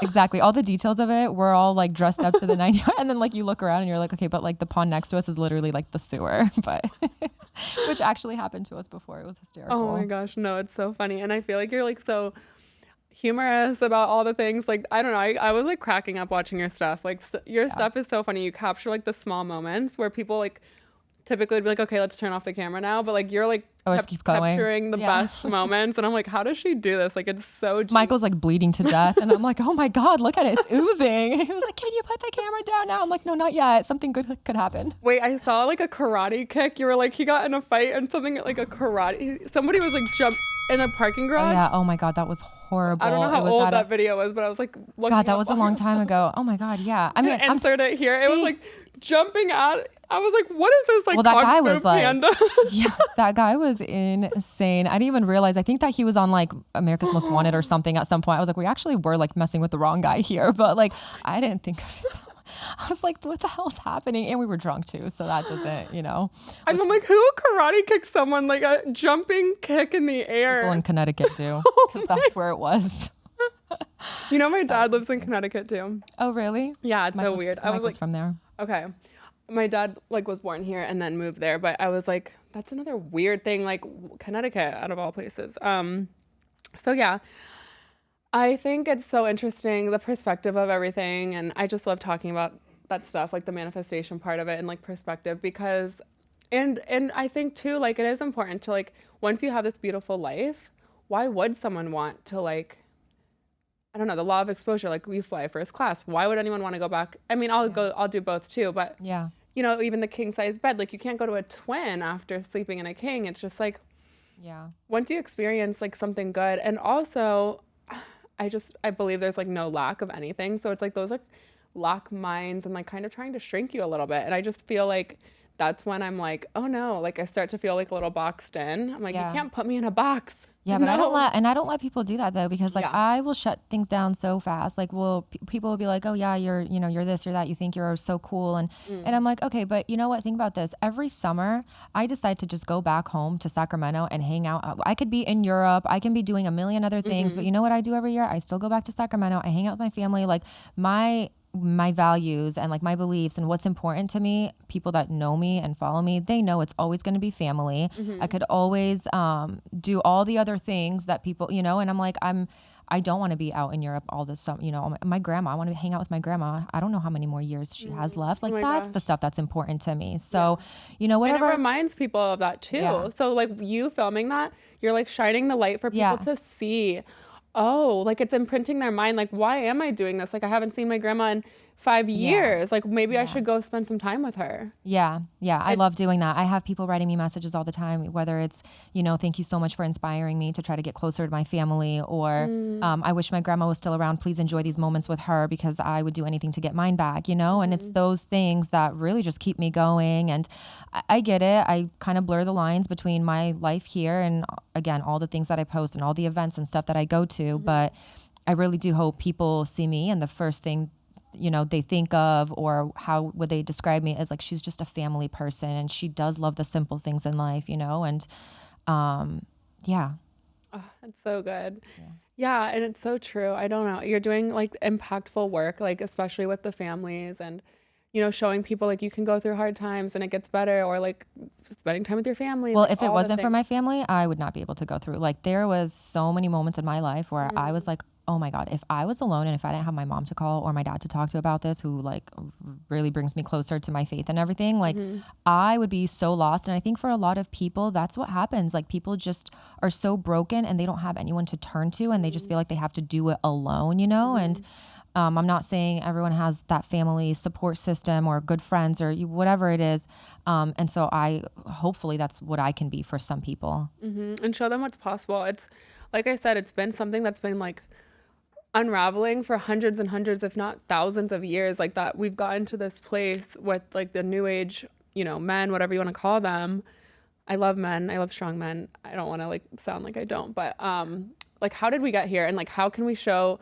exactly all the details of it. We're all like dressed up to the 90, and then like you look around and you're like, okay, but like the pond next to us is literally like the sewer, but which actually happened to us before. It was hysterical. Oh my gosh, no, it's so funny. And I feel like you're like so humorous about all the things. Like, I don't know, I was like cracking up watching your stuff. Like your stuff is so funny. You capture like the small moments where people like typically would be like, okay, let's turn off the camera now. But like you're like keep going. Capturing the best moments. And I'm like, how does she do this? Like, it's so deep. Michael's like bleeding to death. And I'm like, oh my God, look at it. It's oozing. He was like, can you put the camera down now? I'm like, no, not yet. Something good could happen. Wait, I saw like a karate kick. You were like, he got in a fight and something like a karate. Somebody was like jumped in a parking garage. Oh, yeah. Oh my God. That was horrible. I don't know how old that video was, but I was like, God, that was a long time ago. Oh my God. Yeah. I mean, insert it here. It was like jumping out I was like, what is this? Like, well, that guy was like, panda? yeah, that guy was insane. I didn't even realize. I think that he was on like America's Most Wanted or something at some point. I was like, we actually were like messing with the wrong guy here, but like, I didn't think of it. I was like, what the hell's happening? And we were drunk too. So that doesn't, you know. And I'm like, who karate kicks someone like a jumping kick in the air? People in Connecticut do. Because that's where it was. You know, my dad lives in Connecticut too. Oh, really? Yeah, it's so weird. I was like, from there. Okay. My dad like was born here and then moved there, but I was like, that's another weird thing, like Connecticut out of all places. So yeah, I think it's so interesting, the perspective of everything. And I just love talking about that stuff, like the manifestation part of it and like perspective, because, and I think too, like it is important to like, once you have this beautiful life, why would someone want to like, I don't know, the law of exposure, like we fly first class. Why would anyone want to go back? I mean, I'll do both too, but yeah, you know, even the king size bed, like you can't go to a twin after sleeping in a king. It's just like, yeah, once you experience like something good. And also I believe there's like no lack of anything. So it's like those like lock minds and like kind of trying to shrink you a little bit. And I just feel like that's when I'm like, oh no, like I start to feel like a little boxed in. I'm like, you can't put me in a box. Yeah, but no. I don't let people do that though, because like I will shut things down so fast. Like, people will be like, oh yeah, you're this or that. You think you're so cool. And I'm like, okay, but you know what? Think about this. Every summer I decide to just go back home to Sacramento and hang out. I could be in Europe. I can be doing a million other things, but you know what I do every year? I still go back to Sacramento. I hang out with my family. Like my values and like my beliefs and what's important to me, people that know me and follow me, they know it's always going to be family. I could always do all the other things that people, you know, and I'm like, I don't want to be out in Europe all this summer. You know, my grandma, I want to hang out with my grandma. I don't know how many more years she has left. Like that's the stuff that's important to me. So, you know, whatever. And it reminds people of that too. Yeah. So like you filming that, you're like shining the light for people to see. Oh, like it's imprinting their mind. Like, why am I doing this? Like, I haven't seen my grandma in 5 years. Like, maybe I should go spend some time with her. Yeah. I love doing that. I have people writing me messages all the time, whether it's, you know, thank you so much for inspiring me to try to get closer to my family, or I wish my grandma was still around. Please enjoy these moments with her because I would do anything to get mine back, you know? And it's those things that really just keep me going. And I get it. I kind of blur the lines between my life here and, again, all the things that I post and all the events and stuff that I go to. But I really do hope people see me and the first thing, you know, they think of, or how would they describe me, as like, she's just a family person and she does love the simple things in life, you know? And yeah. Oh, that's so good. Yeah. And it's so true. I don't know. You're doing like impactful work, like especially with the families and, you know, showing people like you can go through hard times and it gets better, or like spending time with your family. Well, like, if it wasn't for my family, I would not be able to go through. Like there was so many moments in my life where I was like, oh my God, if I was alone and if I didn't have my mom to call or my dad to talk to about this, who like really brings me closer to my faith and everything, like I would be so lost. And I think for a lot of people, that's what happens. Like people just are so broken and they don't have anyone to turn to and they just feel like they have to do it alone, you know? And I'm not saying everyone has that family support system or good friends or whatever it is. And so hopefully that's what I can be for some people. And show them what's possible. It's like I said, it's been something that's been like unraveling for hundreds and hundreds, if not thousands of years, like that we've gotten to this place with like the new age, you know, men, whatever you want to call them. I love men. I love strong men. I don't want to like sound like I don't, but like how did we get here? And like, how can we show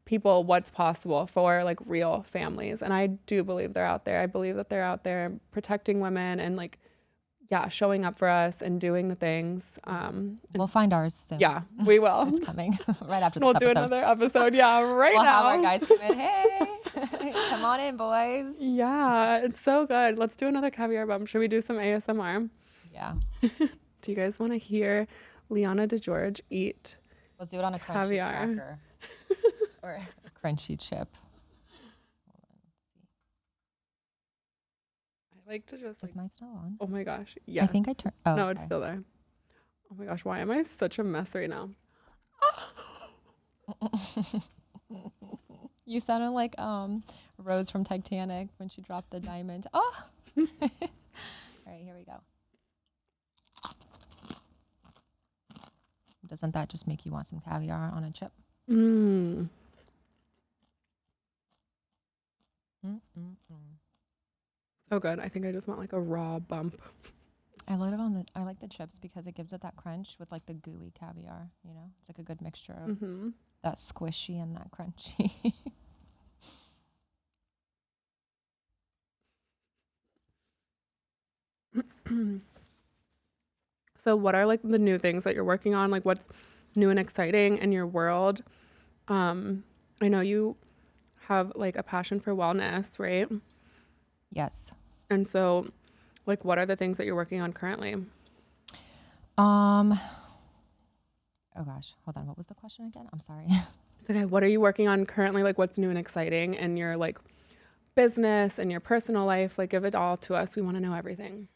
people what's possible for like real families? And I do believe they're out there. I believe that they're out there protecting women and like, showing up for us and doing the things. We'll find ours soon. Yeah, we will. It's coming right after this We'll episode. do another episode. Yeah, right we'll now. We'll have our guys come in. Hey, come on in, boys. Yeah, it's so good. Let's do another caviar bump. Should we do some ASMR? Yeah. Do you guys want to hear Liana DeGeorge eat Let's do it on a caviar crunchy cracker. Or a crunchy chip. I like to just Is mine still on? Oh my gosh. Yeah. I think I turned. Oh, no, okay. it's still there. Oh my gosh, why am I such a mess right now? You sounded like Rose from Titanic when she dropped the diamond. Oh. All right, here we go. Doesn't that just make you want some caviar on a chip? Oh, good. I think I just want like a raw bump. I like the chips because it gives it that crunch with like the gooey caviar, you know? It's like a good mixture of that squishy and that crunchy. So what are like the new things that you're working on? Like what's new and exciting in your world? I know you have like a passion for wellness, right? Yes. And so like what are the things that you're working on currently? Oh gosh, hold on. What was the question again? I'm sorry. It's okay. What are you working on currently? Like what's new and exciting in your like business and your personal life? Like give it all to us. We want to know everything.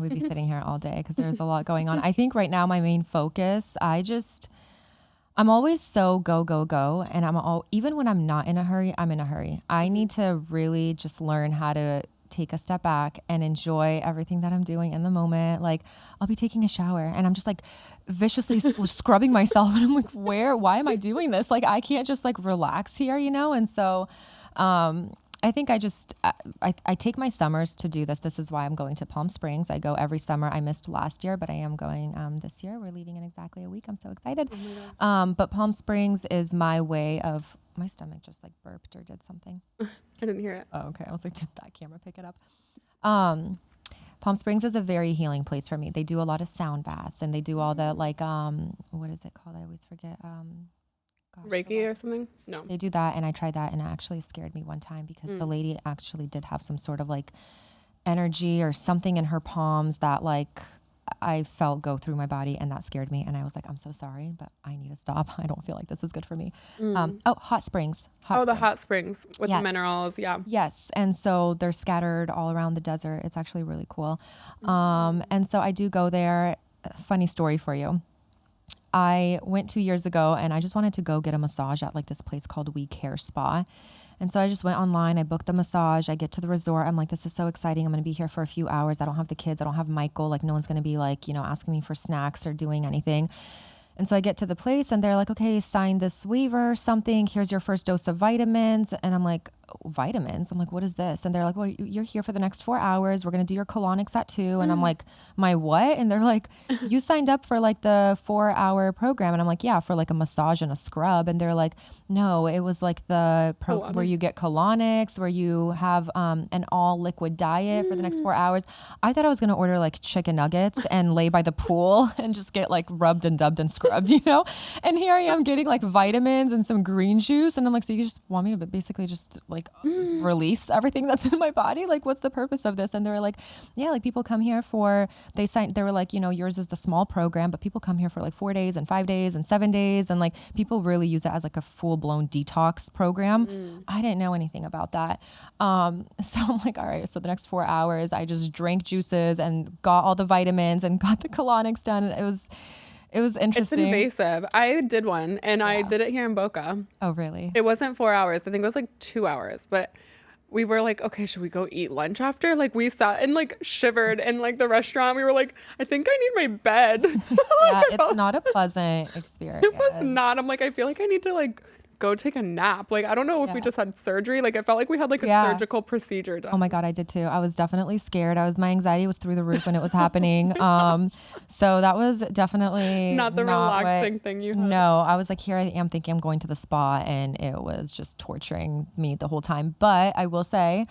We'd be sitting here all day because there's a lot going on. I think right now my main focus, I'm always so go, go, go. And even when I'm not in a hurry, I'm in a hurry. I need to really just learn how to take a step back and enjoy everything that I'm doing in the moment. Like I'll be taking a shower and I'm just like viciously scrubbing myself. And I'm like, why am I doing this? Like, I can't just like relax here, you know? And so, I think I take my summers to do this. This is why I'm going to Palm Springs. I go every summer. I missed last year, but I am going this year. We're leaving in exactly a week. I'm so excited. But Palm Springs is my way of, my stomach just like burped or did something. I didn't hear it. Oh, okay. I was like, did that camera pick it up? Palm Springs is a very healing place for me. They do a lot of sound baths and they do all the like, what is it called? I always forget. Reiki or something? No. They do that, and I tried that, and it actually scared me one time because the lady actually did have some sort of like energy or something in her palms that like I felt go through my body, and that scared me. And I was like, I'm so sorry, but I need to stop. I don't feel like this is good for me. Hot springs. The hot springs with the minerals. Yeah. Yes. And so they're scattered all around the desert. It's actually really cool. And so I do go there. Funny story for you. I went 2 years ago and I just wanted to go get a massage at like this place called We Care Spa. And so I just went online, I booked the massage, I get to the resort. I'm like, this is so exciting. I'm going to be here for a few hours. I don't have the kids. I don't have Michael. Like no one's going to be like, you know, asking me for snacks or doing anything. And so I get to the place and they're like, okay, sign this waiver or something. Here's your first dose of vitamins. And I'm like, vitamins? I'm like, what is this? And they're like, well, you're here for the next 4 hours. We're going to do your colonics at 2. And I'm like, my what? And they're like, you signed up for like the 4-hour program. And I'm like, yeah, for like a massage and a scrub. And they're like, no, it was like the where you get colonics, where you have an all liquid diet for the next 4 hours. I thought I was going to order like chicken nuggets and lay by the pool and just get like rubbed and dubbed and scrubbed, you know? And here I am getting like vitamins and some green juice. And I'm like, so you just want me to basically just like release everything that's in my body? Like, what's the purpose of this? And they were like, yeah, like people come here they were like, you know, yours is the small program, but people come here for like 4 days and 5 days and 7 days. And like people really use it as like a full blown detox program. I didn't know anything about that. So I'm like, all right, so the next 4 hours, I just drank juices and got all the vitamins and got the colonics done. And it was interesting. It's invasive. I did one and I did it here in Boca. Oh, really? It wasn't 4 hours. I think it was like 2 hours, but we were like, okay, should we go eat lunch after? Like we sat and like shivered in like the restaurant. We were like, I think I need my bed. Yeah, it's not a pleasant experience. It was not. I'm like, I feel like I need to like go take a nap. Like, I don't know if we just had surgery. Like, I felt like we had like a surgical procedure done. Oh my God, I did too. I was definitely scared. My anxiety was through the roof when it was happening. So that was definitely not the relaxing thing you had. No, I was like, here I am thinking I'm going to the spa, and it was just torturing me the whole time. But I will say,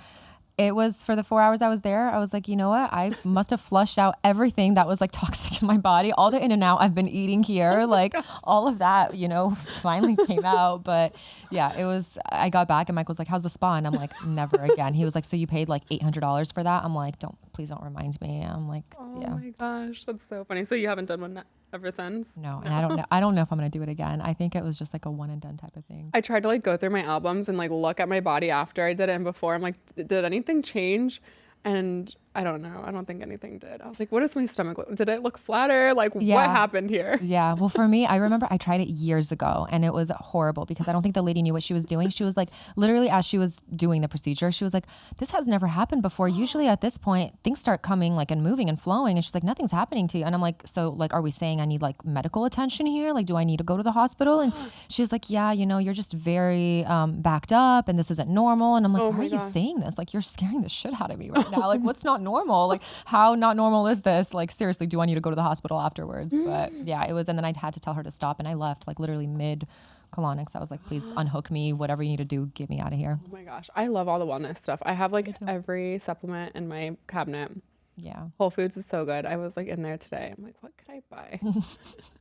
it was for the 4 hours I was there. I was like, you know what? I must have flushed out everything that was like toxic in my body. All the In-N-Out I've been eating here, like all of that, you know, finally came out. But yeah, I got back and Michael's like, how's the spa? And I'm like, never again. He was like, so you paid like $800 for that? I'm like, please don't remind me. I'm like, yeah. Oh my gosh, that's so funny. So you haven't done one ever since? No, and I don't know if I'm gonna do it again. I think it was just like a one and done type of thing. I tried to like go through my albums and like look at my body after I did it and before. I'm like, did anything change? And I don't know. I don't think anything did. I was like, what does my stomach look? Did it look flatter? Like, what happened here? Yeah. Well, for me, I remember I tried it years ago and it was horrible because I don't think the lady knew what she was doing. She was like, literally as she was doing the procedure, she was like, this has never happened before. Usually at this point, things start coming like and moving and flowing. And she's like, nothing's happening to you. And I'm like, so like, are we saying I need like medical attention here? Like, do I need to go to the hospital? And she was like, yeah, you know, you're just very backed up and this isn't normal. And I'm like, why are you saying this? Like, you're scaring the shit out of me right now. Like, what's not normal? Like, how not normal is this? Like, seriously, do I need to go to the hospital afterwards? But yeah, it was, and then I had to tell her to stop and I left like literally mid colonics. I was like, please unhook me, whatever you need to do, get me out of here. Oh my gosh. I love all the wellness stuff. I have like every supplement in my cabinet. Yeah. Whole Foods is so good. I was like in there today. I'm like, what could I buy?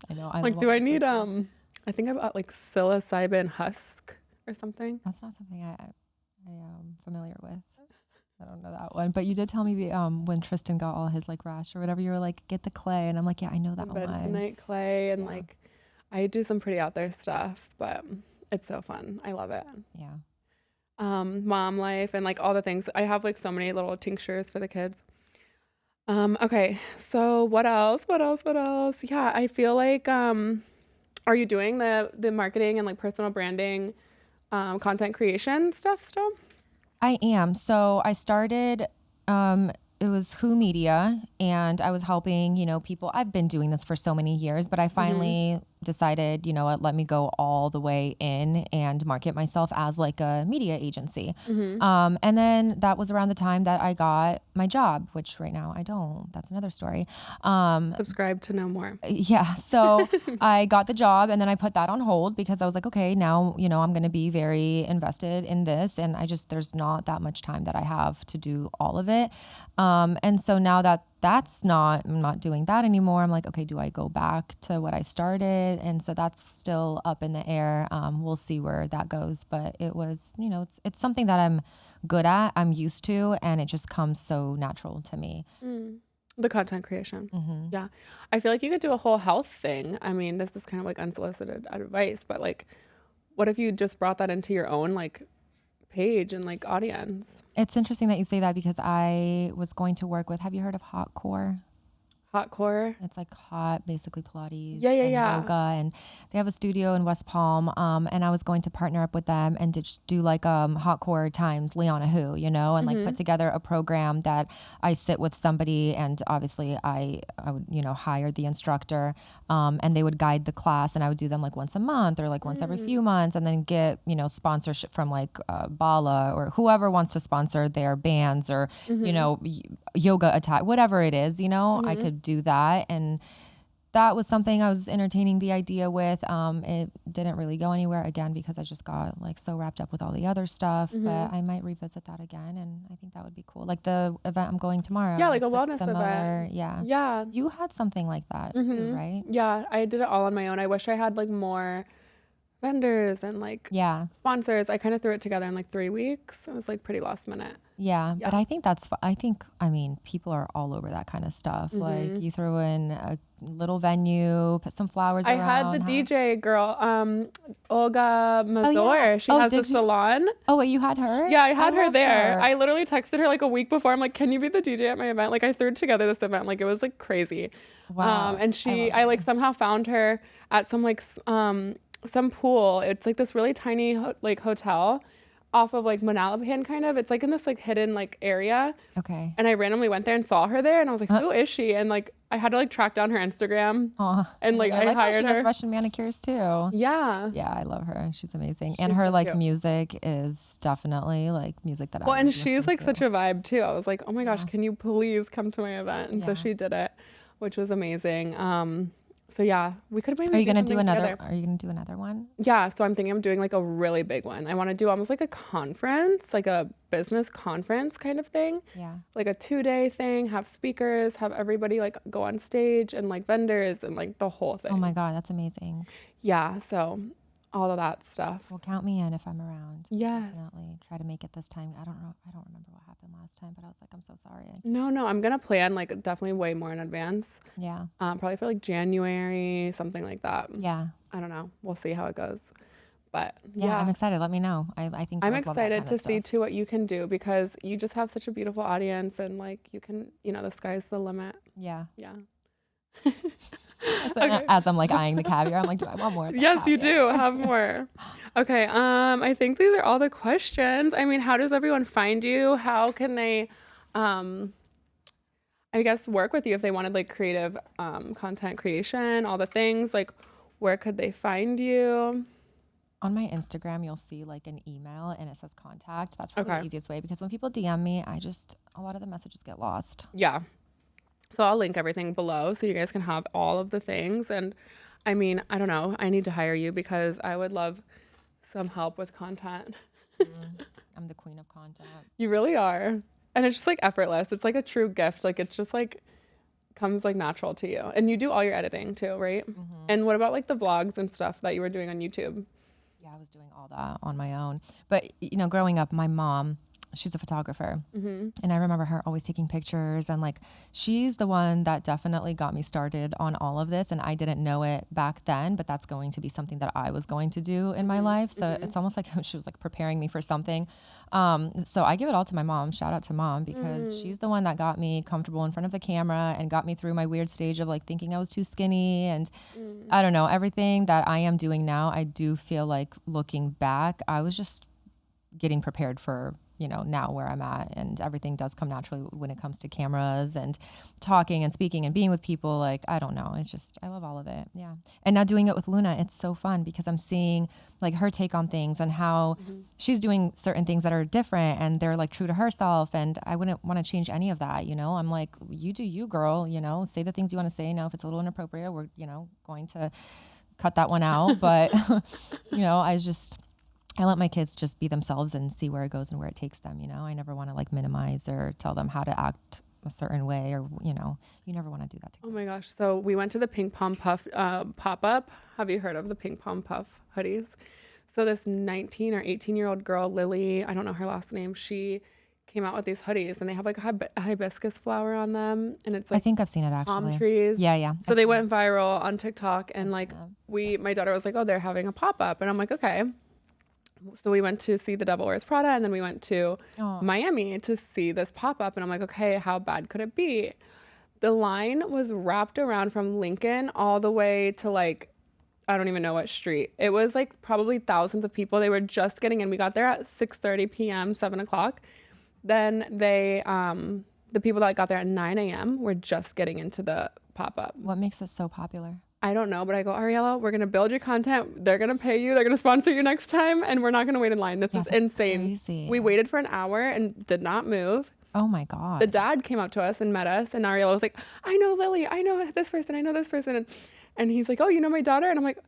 I know. Like, do I need, I think I bought like psilocybin husk or something. That's not something I am familiar with. I don't know that one, but you did tell me when Tristan got all his like rash or whatever, you were like, get the clay, and I'm like, yeah, I know that one. Bentonite clay, and like, I do some pretty out there stuff, but it's so fun. I love it. Yeah. Mom life and like all the things. I have like so many little tinctures for the kids. Okay, so what else? Yeah, I feel like are you doing the marketing and like personal branding, content creation stuff still? I am. So I started, it was Who Media, and I was helping, people. I've been doing this for so many years, but I finally decided, let me go all the way in and market myself as like a media agency. And then that was around the time that I got my job, which right now I don't. That's another story. Subscribe to know more. Yeah. So I got the job and then I put that on hold because I was like, okay, now, I'm going to be very invested in this. And there's not that much time that I have to do all of it. And so now that I'm not doing that anymore. I'm like, okay, do I go back to what I started? And so that's still up in the air. We'll see where that goes. But it was, it's something that I'm good at, I'm used to, and it just comes so natural to me. The content creation. Yeah. I feel like you could do a whole health thing. I mean, this is kind of like unsolicited advice, but like, what if you just brought that into your own like page and like audience? It's interesting that you say that because I was going to work with, have you heard of Hot Core? Hot Core? It's like hot, basically Pilates and yoga, and they have a studio in West Palm. And I was going to partner up with them and do like Hot Core times Liana Who, and like put together a program that I sit with somebody, and obviously I would hire the instructor, and they would guide the class, and I would do them like once a month or like once every few months, and then get sponsorship from like Bala or whoever wants to sponsor their bands or yoga attack, whatever it is, I could do that. And that was something I was entertaining the idea with. It didn't really go anywhere again because I just got like so wrapped up with all the other stuff, but I might revisit that again. And I think that would be cool. Like the event I'm going tomorrow. Yeah. Like a wellness event. Yeah. Yeah. You had something like that too, right? Yeah. I did it all on my own. I wish I had like more vendors and like sponsors. I kind of threw it together in like 3 weeks. It was like pretty last minute. Yeah. But I think I mean, people are all over that kind of stuff. Like you throw in a little venue, put some flowers around. I had the DJ girl, Olga Mazur. She has the salon. Oh, wait, you had her? Yeah, I had her there. I literally texted her like a week before. I'm like, can you be the DJ at my event? Like I threw together this event. Like it was like crazy. Wow. And I like somehow found her at some like, some pool. It's like this really tiny like hotel off of like Manalapan kind of. It's like in this like hidden like area. Okay. And I randomly went there and saw her there and I was like, who is she? And like I had to like track down her Instagram. And like I hired her. She does Russian manicures too. Yeah. Yeah, I love her. She's amazing. And her like music is definitely like music that and she's like such a vibe too. I was like, oh my gosh, can you please come to my event? And so she did it, which was amazing. So yeah, we could maybe. Are you gonna do another one? Yeah, so I'm thinking of doing like a really big one. I want to do almost like a conference, like a business conference kind of thing. Yeah. Like a 2-day thing, have speakers, have everybody like go on stage and like vendors and like the whole thing. Oh my God, that's amazing. Yeah, so all of that stuff. Well, count me in if I'm around. Yes. Definitely try to make it this time. I don't remember what happened last time, but I was like, I'm so sorry. No, I'm gonna plan like definitely way more in advance. Yeah. Probably for like January, something like that. Yeah. I don't know. We'll see how it goes. But yeah, I'm excited. Let me know. I think I'm girls love that excited kind to of see stuff. too what you can do, because you just have such a beautiful audience, and like you can, the sky's the limit. Yeah. Yeah. Okay. As I'm like eyeing the caviar, I'm like, do I want more of that Yes, caviar? you do. Have more. Okay. I think these are all the questions. I mean, how does everyone find you? How can they, I guess, work with you if they wanted like creative content creation, all the things? Like, where could they find you? On my Instagram, you'll see like an email and it says contact. That's probably the easiest way, because when people DM me, a lot of the messages get lost. Yeah. So I'll link everything below so you guys can have all of the things. And I mean, I don't know. I need to hire you because I would love some help with content. I'm the queen of content. You really are. And it's just like effortless. It's like a true gift. Like it's just like comes like natural to you. And you do all your editing too, right? And what about like the vlogs and stuff that you were doing on YouTube? Yeah, I was doing all that on my own. But, growing up, my mom, she's a photographer. And I remember her always taking pictures, and like, she's the one that definitely got me started on all of this. And I didn't know it back then, but that's going to be something that I was going to do in my life. So it's almost like she was like preparing me for something. So I give it all to my mom. Shout out to mom, because she's the one that got me comfortable in front of the camera and got me through my weird stage of like thinking I was too skinny. And I don't know, everything that I am doing now, I do feel like looking back, I was just getting prepared for now where I'm at, and everything does come naturally when it comes to cameras and talking and speaking and being with people. Like, I don't know. It's just, I love all of it. Yeah. And now doing it with Luna, it's so fun because I'm seeing like her take on things and how she's doing certain things that are different and they're like true to herself. And I wouldn't want to change any of that. I'm like, you do you, girl, say the things you want to say. Now, if it's a little inappropriate, we're, going to cut that one out. But, I let my kids just be themselves and see where it goes and where it takes them. I never want to like minimize or tell them how to act a certain way, or, you never want to do that to kids. Oh my gosh. So we went to the Pink Pom Puff pop-up. Have you heard of the Pink Pom Puff hoodies? So this 19 or 18-year-old girl, Lily, I don't know her last name, she came out with these hoodies, and they have like a hibiscus flower on them, and it's like, I think I've seen it actually. Palm trees. Yeah. So they went viral on TikTok, and like my daughter was like, oh, they're having a pop-up, and I'm like, okay. So we went to see The Devil Wears Prada, and then we went to Miami to see this pop-up, and I'm like, okay, how bad could it be? The line was wrapped around from Lincoln all the way to like, I don't even know what street. It was like probably thousands of people. They were just getting in. We got there at 6:30 p.m., 7 o'clock. Then the people that got there at 9 a.m. were just getting into the pop-up. What makes it so popular? I don't know, but I go, Ariella, we're going to build your content. They're going to pay you. They're going to sponsor you next time. And we're not going to wait in line. This is insane. Crazy. We waited for an hour and did not move. Oh my God. The dad came up to us and met us. And Ariella was like, I know Lily. I know this person. I know this person. And he's like, oh, you know my daughter? And I'm like,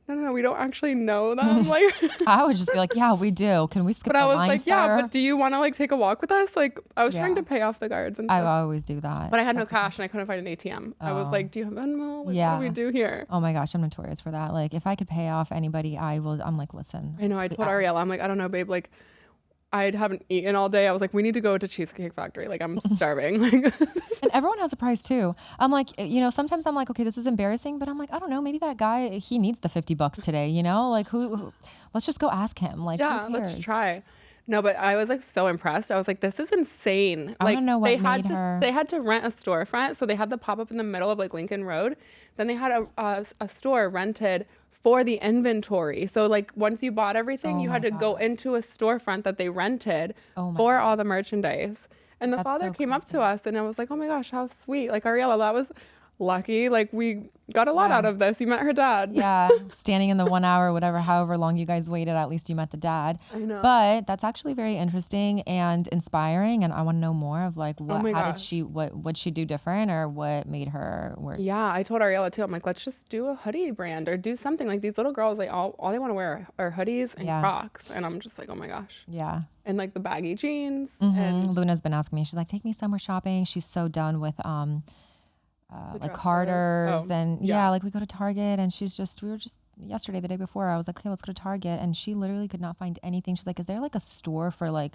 no, we don't actually know them. Like, I would just be like, yeah, we do. Can we skip the line, But I was like, sir? yeah, but do you want to like take a walk with us? Like, I was trying to pay off the guards and stuff. I always do that. But I had no cash and I couldn't find an ATM. I was like, do you have Venmo? Like, what do we do here? Oh my gosh, I'm notorious for that. Like, if I could pay off anybody, I will. I'm like, listen. I know. I told Ariella, I'm like, I don't know, babe. Like, I haven't eaten all day. I was like, we need to go to Cheesecake Factory. Like, I'm starving. And everyone has a price too. I'm like, sometimes I'm like, okay, this is embarrassing, but I'm like, I don't know, maybe that guy, he needs the $50 today, like who let's just go ask him. Like, yeah, let's try. No, but I was like so impressed. I was like, this is insane. I like, don't know what they had to rent a storefront. So they had the pop up in the middle of like Lincoln Road. Then they had a store rented for the inventory. So like once you bought everything, you had to go into a storefront that they rented for all the merchandise. And the father came up to us and I was like, oh my gosh, how sweet. Like, Ariella, that was lucky. Like, we got a lot out of this. You met her dad. Yeah. Standing in the 1 hour, however long you guys waited, at least you met the dad. I know. But that's actually very interesting and inspiring. And I want to know more of like, what she do different, or what made her work? Yeah. I told Ariella too. I'm like, let's just do a hoodie brand or do something. Like, these little girls, like all they want to wear are hoodies and Crocs. And I'm just like, oh my gosh. Yeah. And like the baggy jeans. And Luna's been asking me, she's like, take me somewhere shopping. She's so done with, like Carter's and like we go to Target, and we were just yesterday, the day before, I was like, okay, let's go to Target, and she literally could not find anything. She's like, is there like a store for like,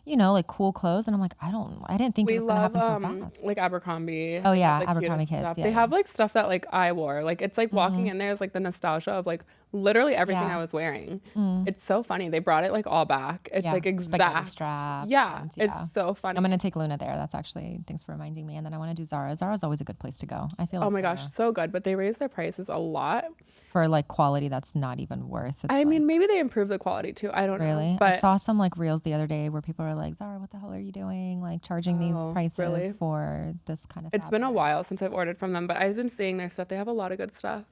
you know, like cool clothes. And I'm like, I didn't think it was going to happen so fast. Like Abercrombie. Oh They have yeah. the Abercrombie cutest kids. stuff. Yeah. They Yeah. have like stuff that like I wore. Like it's like walking in there is like the nostalgia of like literally everything I was wearing. It's so funny. They brought it like all back. It's like exact. Straps Yeah. and, It's so funny. I'm going to take Luna there. That's actually, thanks for reminding me. And then I want to do Zara. Zara's always a good place to go. I feel like. Oh my gosh, so good. But they raised their prices a lot. For like quality that's not even worth it. I mean, maybe they improved the quality too. I don't know. Really? But I saw some like reels the other day where people are like, Zara, what the hell are you doing? Like charging these prices for this kind of It's been a while since I've ordered from them, but I've been seeing their stuff. They have a lot of good stuff.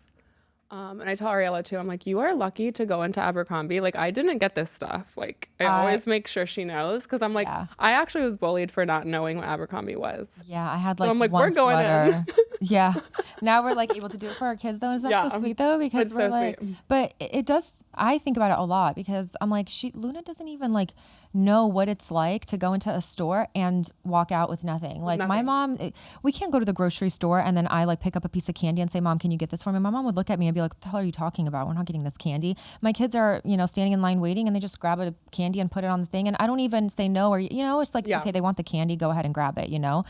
And I tell Ariella too, I'm like, you are lucky to go into Abercrombie. Like, I didn't get this stuff. Like, I always make sure she knows because I'm like, I actually was bullied for not knowing what Abercrombie was. Yeah, I had like, so I'm like, one we're going in. Yeah. Now we're like able to do it for our kids though. Is that so sweet though? Because we're so like, sweet. But it does, I think about it a lot because I'm like, Luna doesn't even like know what it's like to go into a store and walk out with nothing. Like my mom, we can't go to the grocery store and then I like pick up a piece of candy and say, Mom, can you get this for me? My mom would look at me and be like, what the hell are you talking about? We're not getting this candy. My kids are, you know, standing in line waiting and they just grab a candy and put it on the thing. And I don't even say no or, you know, it's like, okay, they want the candy, go ahead and grab it, you know?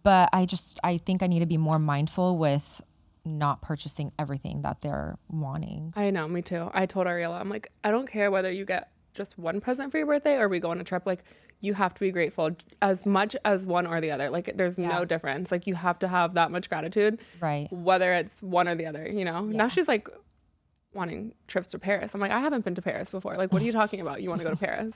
But I think I need to be more mindful with not purchasing everything that they're wanting. I know, me too. I told Ariella, I'm like, I don't care whether you get just one present for your birthday or we go on a trip. Like, you have to be grateful as much as one or the other. Like, there's no difference. Like, you have to have that much gratitude, right? Whether it's one or the other, you know? Now she's like wanting trips to Paris. I'm like, I haven't been to Paris before. Like, what are you talking about? You want to go to Paris?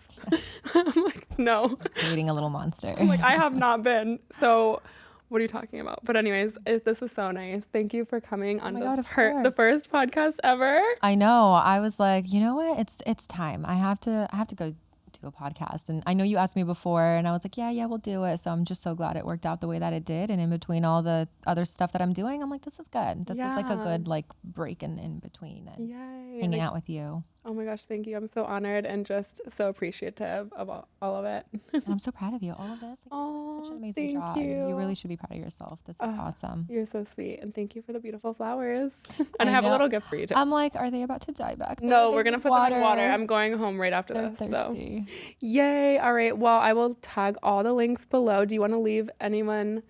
I'm like, no. Eating a little monster. I'm like, I have not been. So what are you talking about? But anyways, this was so nice. Thank you for coming on the first podcast ever. I know. I was like, you know what? It's time. I have to go do a podcast. And I know you asked me before and I was like, yeah, we'll do it. So I'm just so glad it worked out the way that it did. And in between all the other stuff that I'm doing, I'm like, this is good. This was like a good like break in between and hanging out with you. Oh my gosh, thank you. I'm so honored and just so appreciative of all of it. And I'm so proud of you. All of this. Like, such an amazing job. You really should be proud of yourself. This is awesome. You're so sweet. And thank you for the beautiful flowers. And I have a little gift for you too. I'm like, are they about to die back there? No, we're going to put them in water. I'm going home right after this. Thirsty. So. Yay. All right. Well, I will tag all the links below. Do you want to leave anyone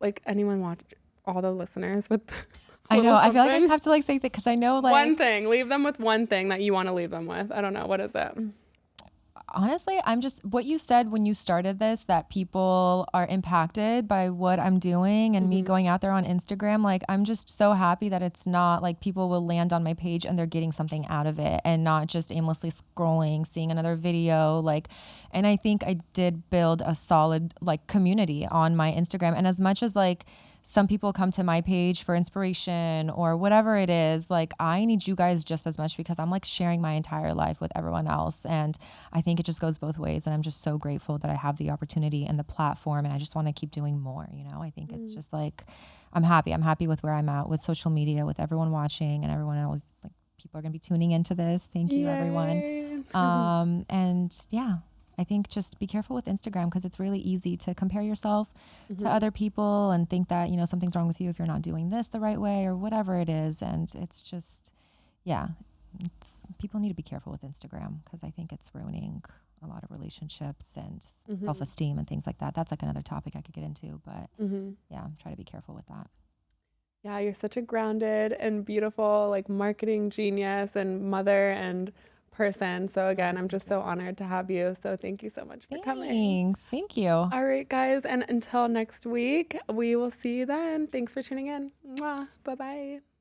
watch all the listeners with... I know. I feel like I just have to like say that because I know like one thing. Leave them with one thing that you want to leave them with. I don't know. What is it? Honestly, I'm just what you said when you started this, that people are impacted by what I'm doing and me going out there on Instagram. Like, I'm just so happy that it's not like people will land on my page and they're getting something out of it and not just aimlessly scrolling, seeing another video. Like, and I think I did build a solid like community on my Instagram. And as much as like some people come to my page for inspiration or whatever it is, like I need you guys just as much because I'm like sharing my entire life with everyone else. And I think it just goes both ways. And I'm just so grateful that I have the opportunity and the platform and I just want to keep doing more. You know, I think it's just like, I'm happy with where I'm at with social media, with everyone watching and everyone else. Like people are going to be tuning into this. Thank you, everyone. And yeah. I think just be careful with Instagram because it's really easy to compare yourself to other people and think that, you know, something's wrong with you if you're not doing this the right way or whatever it is. And it's just, people need to be careful with Instagram because I think it's ruining a lot of relationships and self-esteem and things like that. That's like another topic I could get into, but try to be careful with that. Yeah, you're such a grounded and beautiful, like marketing genius and mother and person. So again, I'm just so honored to have you. So thank you so much for coming. Thank you. All right, guys. And until next week, we will see you then. Thanks for tuning in. Mwah. Bye-bye.